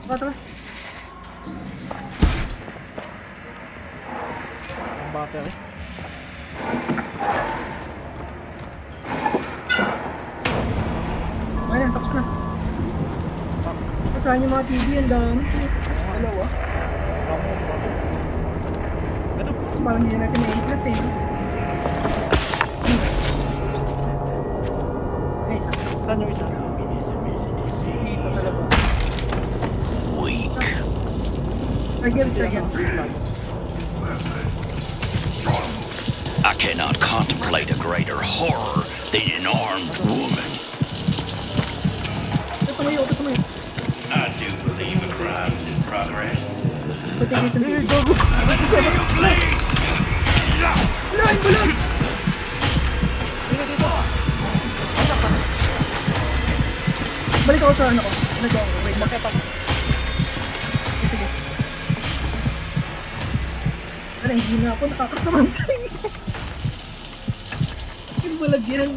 Tara. Ang battery. Ayun, tapos na. Saan yung mga TV? Ang dami. Dalawa. Ito. Tapos parang hindi natin may A-class eh. Ay, isa. Saan yung isa? Dito sa labas. Weak. Trigger. I cannot contemplate a greater horror than an armed woman. Tumayo. I do believe a crime's in progress. Patigil sa TV. Gago! Bulag! Balik ako sa ano ko. Wait, bakit ako? Sige. Ano nahihina ako, nakakatamantay. Yung bulag yan.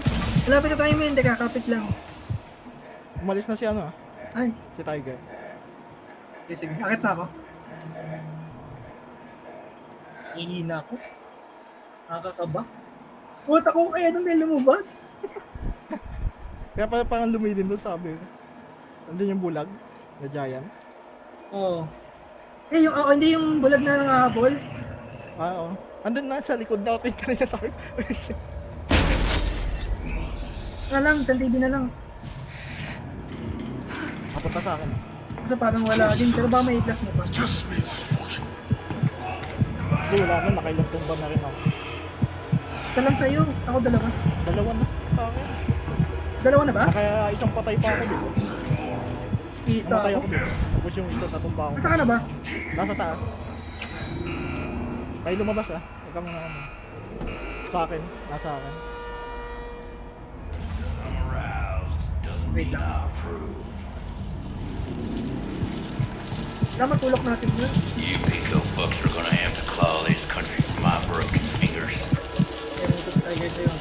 Malapit na tayo, men. Kakapit lang. Umalis na si ano Ay, si Tiger. okay, sige. Akit na ako. Nahihina ako. Nakakaba. Puta ko, kaya nung may lumabas. Kaya pala parang lumilin doon sabi. Andun yung bulag na giant. Oo. Eh, yung, hindi yung bulag na nangahabol. Oo. Andun na sa likod natin kanina sabi. Nga lang, sa TV na lang. Kapunta sa akin. Ito parang wala din, pero ba may i-plus mo pa? Hindi, wala na. Nakailang tumba na rin ako. Isa lang sa'yo, ako dalawa. Dalawa na sa akin. Dalawa na ba? Kaya isang patay pa ako dito. Kita Namatay ako. ako dito. Tapos yung isa natumba ako. Nasa ka na ba? Nasa taas. Kayo lumabas ah. Huwag kang sa akin. Nasa akin. Aroused doesn't Wait mean lang. I approve. Wala matulok natin yun. You pinko fucks are gonna have to claw this country from my broken fingers. Kaya mo ito sa Tiger sa'yo.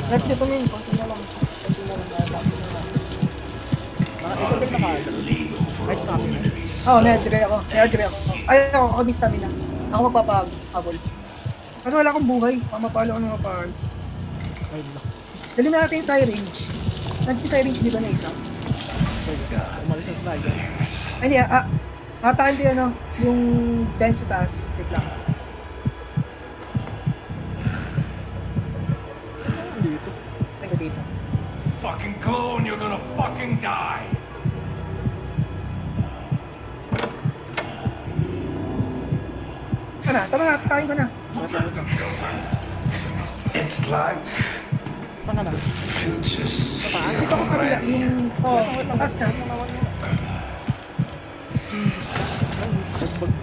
Rep dito ngayon, konti na lang. Konti na lang, tapos na lang. Ito din nakain. Illegal for a woman to be Oo, may hardray ako. May hardray ako. Ay, ako may stamina. Ako magpapahabol. Kasi wala akong buhay. Mamapalo ako ng mapahal. Ay, wala. Dali na natin yung syringe. Nag-syringe di ba na isa? Umalis na sa Tiger. Ay, hindi atakin din ano, yung bench sa taas. Wait lang. Dito. Tingko dito. Fucking clone, you're gonna fucking die. Tama na, atakin ko na. Nasa akin. It's like Saan ka na? future's Dito ako sa kabila, yung, taas na.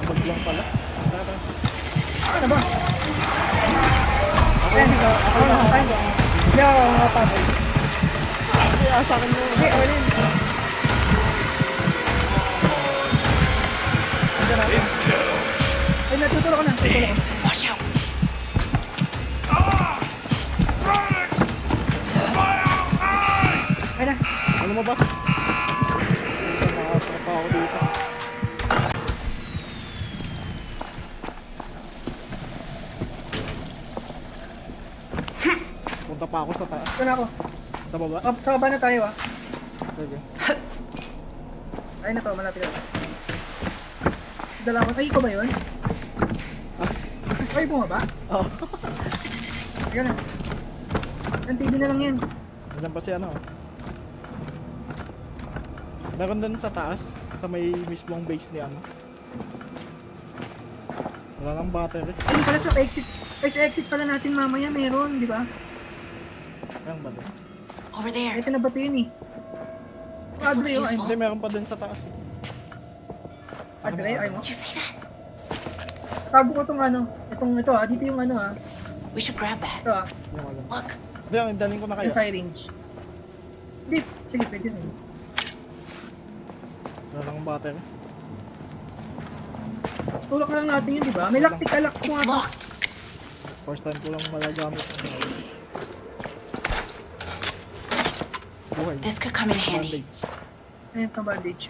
Bag lang pala. Ano ba? Ayan, ako na, atakin ko. Hindi ako makapabol. Kaya sa akin mo. Hindi, ako rin. Ay, natutulog ko na. Tutulog ko. Watch out. Ay na. Ano mo ba? Nakasapa ako dito. Punta pa ako sa taas. Ito na ako. Sa baba. Sa baba na tayo ah. Sige. Ay na to, malapit na. Dalawa. Ay, ikaw ba yun? Ay, bumaba? Oo. Teka na. Ang TV na lang yan. Nandiyan pa si ano. Meron din sa taas. Sa may mismong base ni ano. Wala nang battery. Ay, pala sa exit. Ay, sa exit pala natin mamaya meron, di ba? Meron ba din? Over there. Ito na ba ito yun eh? This looks Padre, oh, ay, useful. Hindi, meron pa din sa taas. Padre, ay mo. You see that? Tago ko itong ano. Ito ah, dito yung ano ah. We should grab that. Ito ah, Yung alam. Look. Hindi, ang daling ko na kayo. yung syringe. Hindi, sige, pwede na yun. Wala nang battery. Tulak lang natin yun, di ba? May lock, tika lock ko It's nga. locked. First time ko lang malagamit. Buhay. This could come in handy. Bandage. Ayun, pang bandage.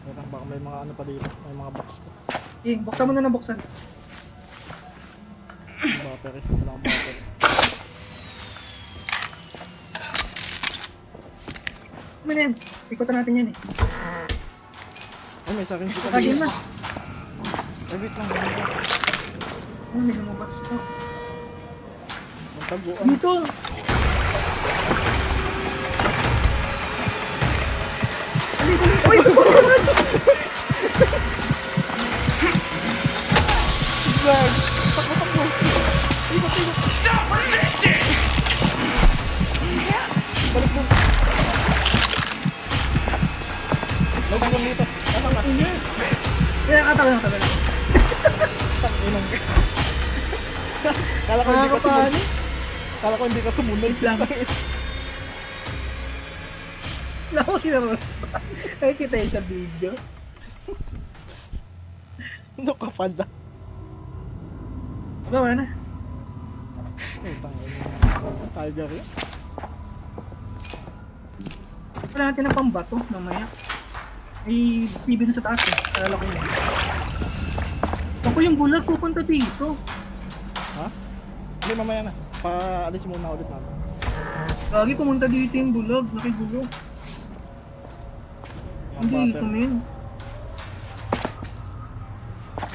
Meron, baka may mga ano pa dito. May mga box pa. Eh, buksan mo na ng buksan. Yung battery. Wala akong battery. Ano na yan? Ikutan natin yan eh. Ay, may sakin This dito. looks Lagyan useful. na. Ay, wait lang. Wait lang. Ano, may lumabas pa. Ang taguan. Dito! Dito! Uy! Buksan mo! Zag! Takbo, takbo! Ikot, ikot! Stop resisting! Balik mo! May tanong dito. Ano ka? Kaya katagal lang, tagal lang. Inong. Kala ko hindi ka sumunod. Nakakapani. Kala ko hindi ka sumunod. Wait lang. Wala ko sinaro. Nakikita yun sa video. Ano ka pala? Gawa na. Ay, tiger yun. Wala natin ng pambato mamaya. May TV dun sa taas eh. Alala ko yun. Ako yung bulag pupunta dito. Ha? Hindi, mamaya na. Paalis muna ulit natin. Lagi pumunta dito yung bulag. Nakigulo. Ang Hindi, butter. ito men.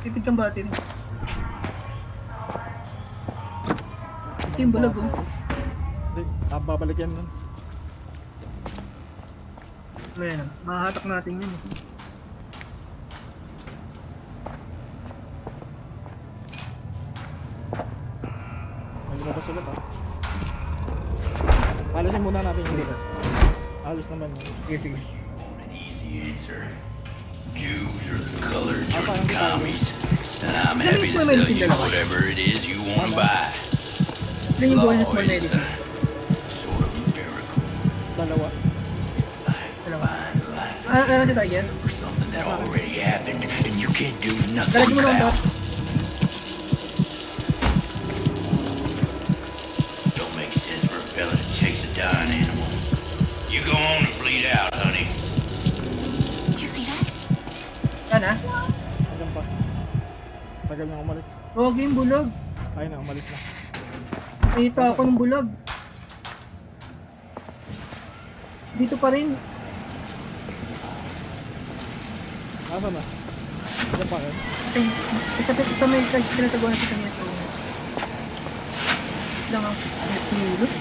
Tipid kang battery. Ito yung bulag oh. Hindi, babalik yan nun. Ayan, mahahatak natin yun. May lumabas ulit ha. Alisin muna natin yung dito. Alis naman yun. Sige, sige. An easy answer. Jews are the colored Ah, parang German commies. And I'm Ilan happy yung to small sell medicine you dalawa? whatever it is you want to buy. Ilan yung buhay ng Law small is medicine? sort of a miracle. Dalawa. Dalawa. Ano si Tiger? For something that already happened and you can't do nothing Lalagyan mo na ang about. top. Don't make sense for a fella to chase a dying animal. You go on and bleed out, honey. You see that? Yan ah. Hanggang pa. Tagal niyang umalis. Huwag yung bulag. Ayun na, umalis na. Nakita ako ng bulag. Dito pa rin. Nasaan na? Hanggang pa rin. Ay, isa may pinataguan natin kanya sa una. Lang ako. Kilos.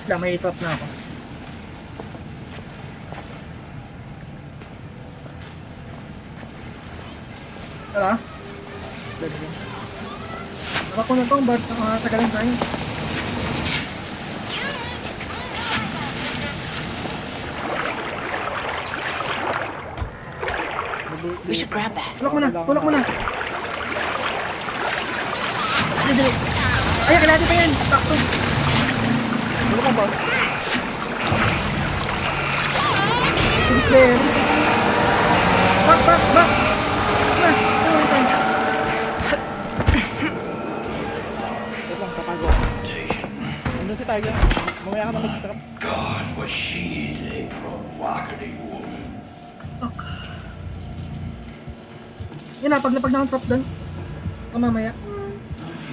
Lang, may trap na ako. Tara, Pwede yun. ako na to, ba't tagalan tayo? We should grab that. Tulak mo na, tulak mo na. Dali, dali. Ay, kailangan pa yan. Takto. Ano ka ba? Sige, Slayer. Back, back, back. Na, tulak tayo. Wait lang, tatago. Nandun si Tiger. Mamaya ka na mag-trap. God, was she is a provocative woman. Yan na, paglapag na akong trap doon. O mamaya.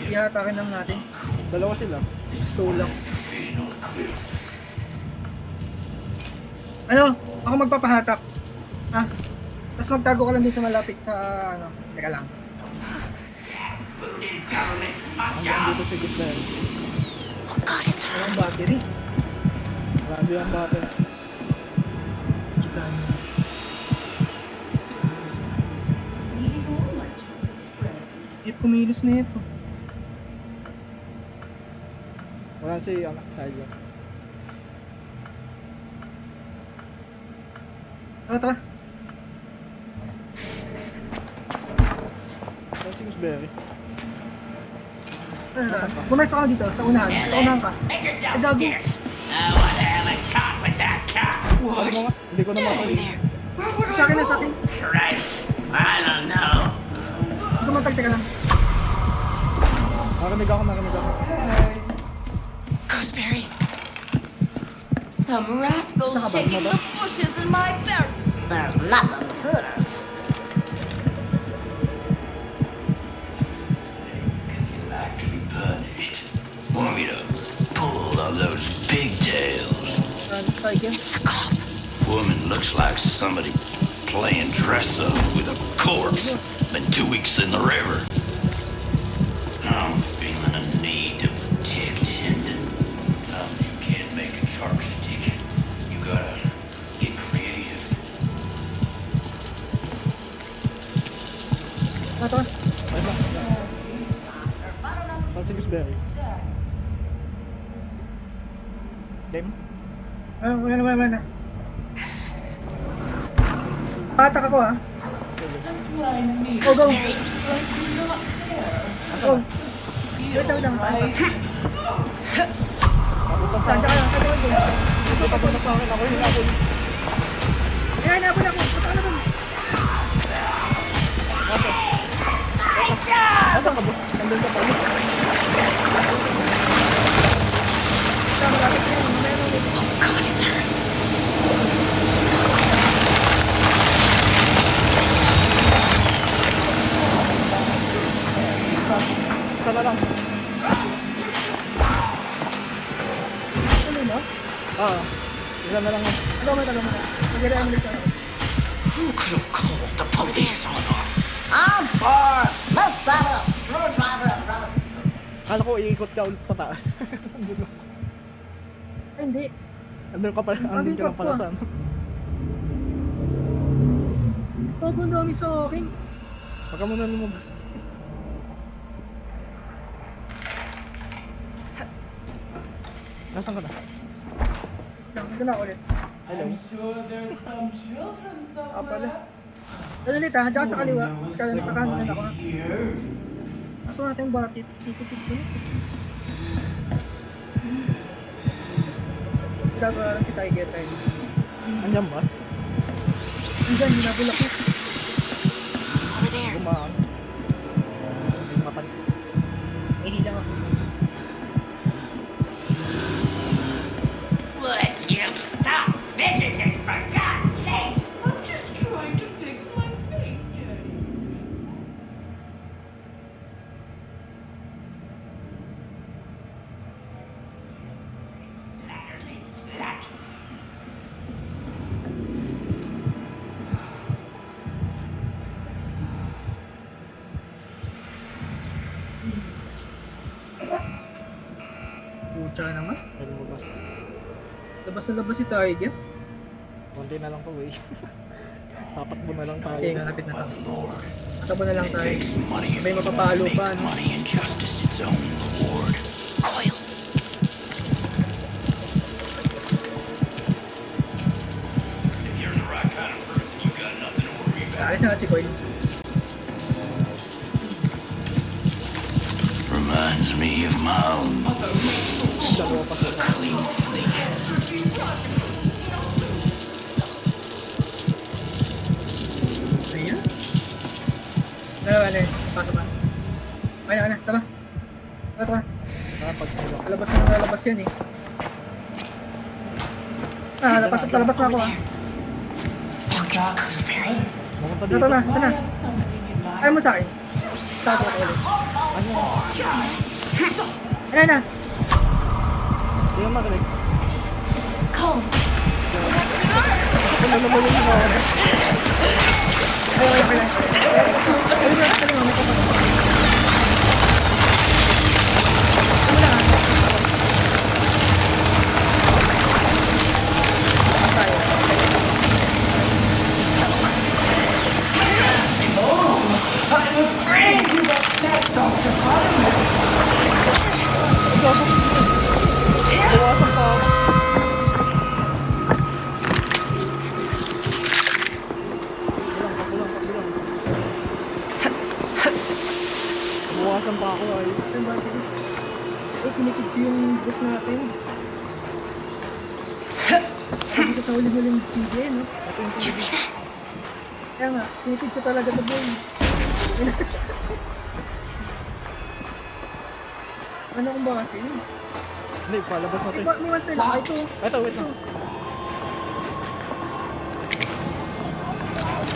Ihatakin lang natin. Dalawa sila. Stole lang. Ano? Ako magpapahatak. Ah. Tapos magtago ka lang din sa malapit sa ano. Teka lang. Hanggang dito si Gusler. Oh God, it's her. Walang battery. Grabe ang battle. Kita nyo. Kumilos na ito. Wala si anak Tiger. Tara, tara. Wala si Gusberry. Tara. Bumayos ako dito, sa unahan. Sa unahan ka. Ay, gago. I want to have a talk with that cop. Ano mo nga? Hindi ko na Over mapag- there. Sa akin na, sa akin. Right. I don't know. Tumatag, teka lang. Narinig ako, narinig ako. Gooseberry. Some rascals Saan ka ba? shaking the bushes in my barrel. There's nothing hooters. Because you like to be punished. Want me to pull on those pigtails? Tiger. Cop. Woman looks like somebody playing dress up with a corpse. Been 2 weeks in the river. I'm feeling a need to protect Hendon. You can't make a sharp stick. You gotta get creative. Tara, tara. Wait lang. Saan si Gusberry? Game? Wala na, wala na. Patak ako ha. Go, go. Go. Wait lang, wait lang. Saan ka lang? Saan ka lang? Natapanak na akin. Ako yun, ako yun. Ayan, nabal ako. Punta ka na dun. Nasaan ka ba? Nandun ka pa. Malapit na yun. Mamaya na ulit. Oh God, it's her. Isa na lang. Tuloy mo? Isa na lang. Tagal mo. Magkiraan ulit ka na. Who could have called the police on us? I'm bored. Let's settle a screwdriver and run it. Kala ko iikot ka ulit pataas. Ay, hindi. Andun ka pala. Andun ka lang pala sa ano. Sobrang dami sa akin. Baka muna lumabas. Nasaan ka na? Ito na ulit. Hello. Pala. Ano ulit ha? Diyan ka sa kaliwa. Mas kakanan ako ha. Kaso natin yung batit. Titipid ko. Ginagawa lang si Tiger tayo. Andiyan ba? Andiyan, ginagulak ko. Over there. Gumaan. Yung mata niya. Hindi lang ako. Would you stop visiting, for God's sake? I'm just trying to fix my face, Daddy. Latterly slut. Pucha naman. Ay, lumabas. Labas na labas si Tiger. Konti na lang to, eh. Tatakbo na lang tayo. Sige, kalapit na tayo. Matabo na lang tayo. Money May mapapalo make pa, no? money and justice its own reward. Coil. If you're the right kind of person, you got nothing to worry about. Alis na si Coil. Reminds me of my own Dalawa pa sila. clean fleet. Ayan. Ano, pasok ka. Ayun na, tama. Tara. Pag sila. Lalabas yan eh. Palabas na ako ah. Pockets gooseberry. Mamunta Ito dito. na. Ayaw mo sa akin. Stop ako ulit. Ayan na. Hindi yung magaling. Cole. Ano naman yung mga bawasan pa ako. Bawasan pa ako ay. Pinipid ko yung book natin. Sabi ko sa huling-huling video no? You see that? Kaya nga, pinipid ko talaga ito boy. Ano kung bakit yun? Hindi, palabas natin. May master lang. Ito. Ito, wait lang.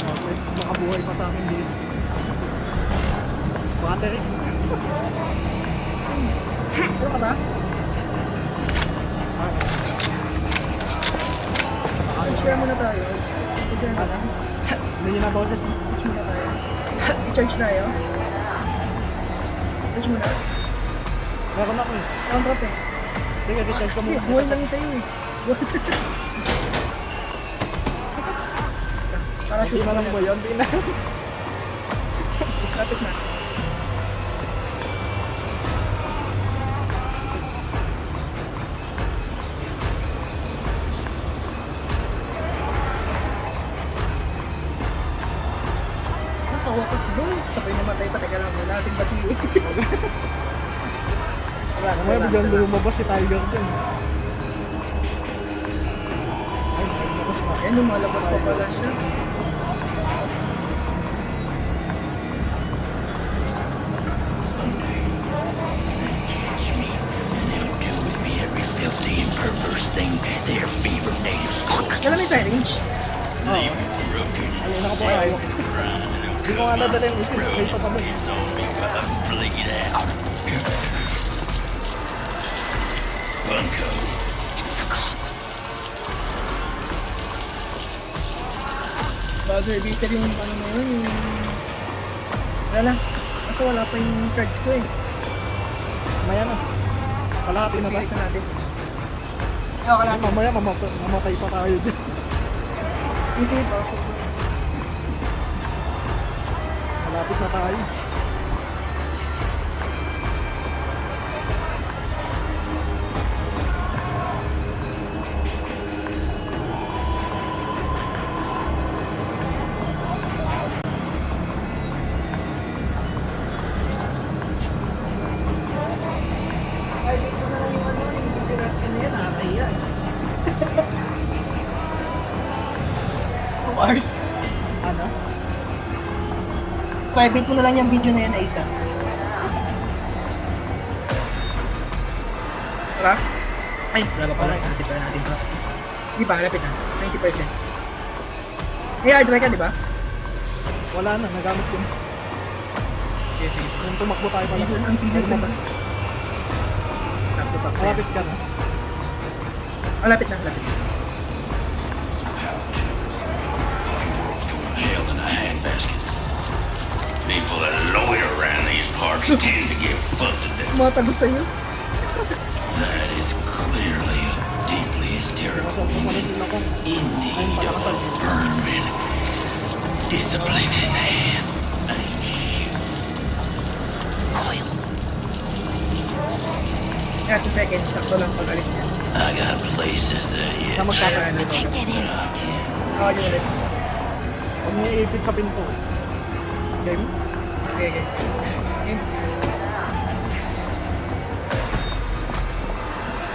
Okay, makabuhay pa sa amin dito. Battery. Ito ka ba? Share muna tayo. Share na lang. Hindi nyo na ba ulit? Charge muna tayo. I-charge tayo. Charge muna. Meron ako eh. Ang drop eh. Sige, recharge ka Hindi, muna. buhay lang yun sa'yo eh. Para Hindi na lang ba yun? Hindi na. Kapit na. Sa wakas bro, sabay namatay pa. Teka lang, wala nating batiin. Relax, Mamaya relax. biglang lumabas si Tiger dyan. Ayan, lumalabas pa pala siya. They'll do with me every filthy and perverse thing their fever native souls Wala may syringe. leave broken. Ayun, nakabuhay. Hindi ko nga nadala yung isin. May isa pa doon. Bleed out. Bunko. Buzzer beater yung ano na yun, yung... Wala lang. Kaso wala pa yung card ko eh. Maya na. Kalahati na ba? Pilitan natin. Ayaw ka lang. Mamaya mamatay pa tayo dyan. Easy pa ako. Malapit na tayo. Ay, dito na lang yung ano, yung pipirat ka na yan, nakakaya eh. 2 hours. Ano? Private mo na lang yung video na yan na isa. Wala? Ay, wala pa pala. Hanapin pala natin pa. Hindi pa, halapit na. 90%. May hard drive ka, di ba? Wala na, nagamit ko. Sige, sige, sige. Nung tumakbo tayo pala. Video ang video Meron na. pa. Sakto-sakto. Malapit ka na. Malapit na, malapit. Held in a handbasket. People that loiter around these parts tend to get fucked to death. Matago sa'yo. That is clearly a deeply hysterical woman in need of a firm discipline in hand. Kaya 2 seconds, sakto lang pag-alis niya. I got places that Na yet. magkakaroon dito. Can't get in. Oo, yun ulit. Huwag niya iipit sa pinto. Game? Okay, okay. Game.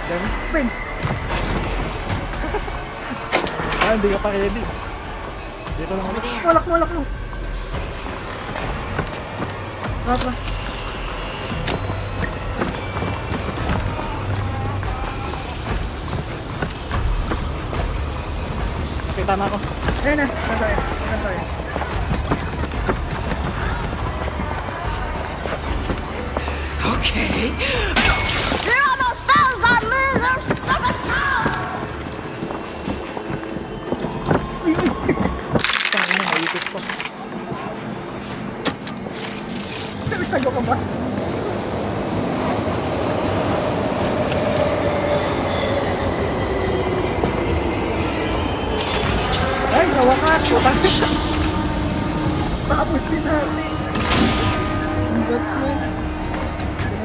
Game? Ben, Ah, hindi ka pa ready. Dito lang Over ako. there. walak mo. Tara. Nakita na ako. Ayan na, ayan tayo. Ayan tayo. Okay. Get all those spells on me, you stupid cow! Tangin na, naipit pa. Tago ka ba? Ay, sa wakas! Tapos din natin. Congrats man.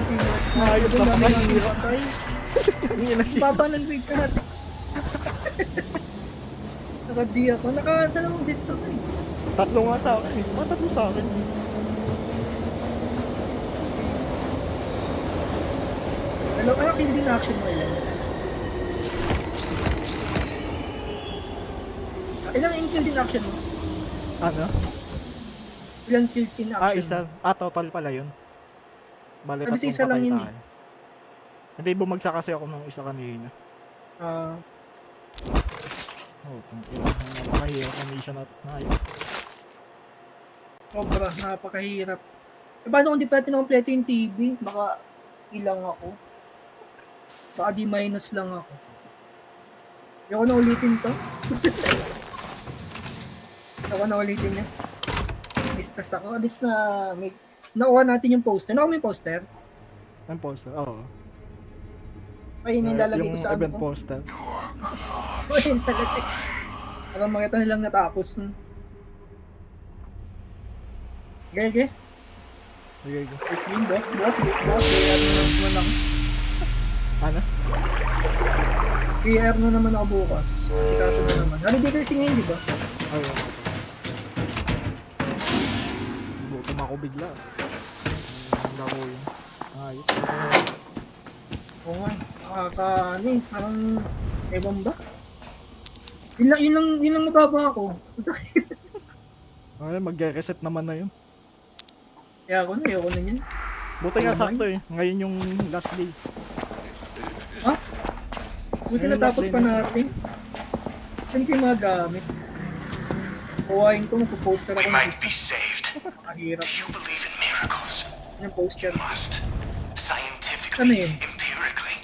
Congrats na. Ayos Doon na namin pala, natin hindi patay. Hindi na siya. Baba ng big cat. Naka-D ako. Naka-dalawang hits ako eh. Tatlo nga sa akin. Tatlo sa akin. Ano kill din action mo ilan? Ilang kill din action mo? Ano? Ilang kill din action Ah, isa. Ah, total pala yun. Bale, Sabi sa isa lang yun eh. tayo. Hindi, bumagsak kasi ako ng isa kanina. Ah, Oh, napakahirap na mission na yun. sobra, napakahirap. Eh, paano kung di pa natin kompleto yung TV? Baka ilang ako. Baka di minus lang ako. Ayoko na ulitin to. Ayoko na ulitin niya. Listas ako. At least na may... Nakuha natin yung poster. Nakuha mo yung poster? Ang poster, oo. Ay, yun yung lalagay ko Yung sa ano event ko. poster. Ayun talaga. Para makita nilang natapos. Okay, okay. Okay, go. Let's win, boss. Boss. PR na naman ako. Ano? PR na naman ako bukas. Kasi kaso na naman. Holiday kasi ngayon, di ba? Ayun. Gutom ako bigla. Ang laro yun. Ayos. Oo nga. Ano eh. Parang ewan ba? Yun lang mababa ako. Ay, mag-reset naman na yun. Kaya ako na, ayoko na yun. Buti nga sakto eh. Ngayon yung last day. Ha? Buti natapos pa natin. Saan ko yung mga gamit? Kuhain ko, magpo-poster We ako ng might isa. be saved. Mahirap. Do you believe in miracles? Yung poster. You must. Ano Scientifically, yun? empirically.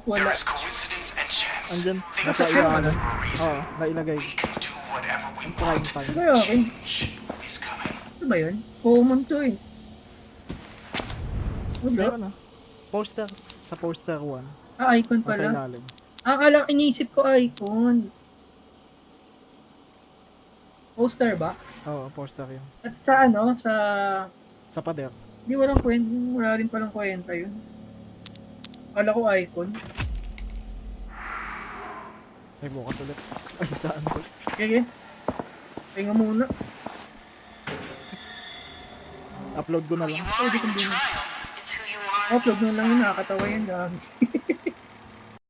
There Wala. is coincidence and chance. Andyan. Things Nasa happen ilalim. for a reason. Oo, nailagay. We can do whatever we Ang prime want. time. Kaya akin. Change is coming. Ano ba yun? Common to eh. Ano ba? Ayun na. Poster. Sa poster 1. Ah, icon Nasa pala. ilalim. Akala inisip ko icon. Poster ba? Oo, poster yun. At sa ano, sa... Sa pader. Di walang kwenta, wala rin palang kwenta yun. Akala ko icon. Ay, bukas ulit. Ay, saan to? Sige. Pahinga muna. Upload ko na lang. You are in the trial is who you are. Upload mo lang yun, nakakatawa yun. Dami.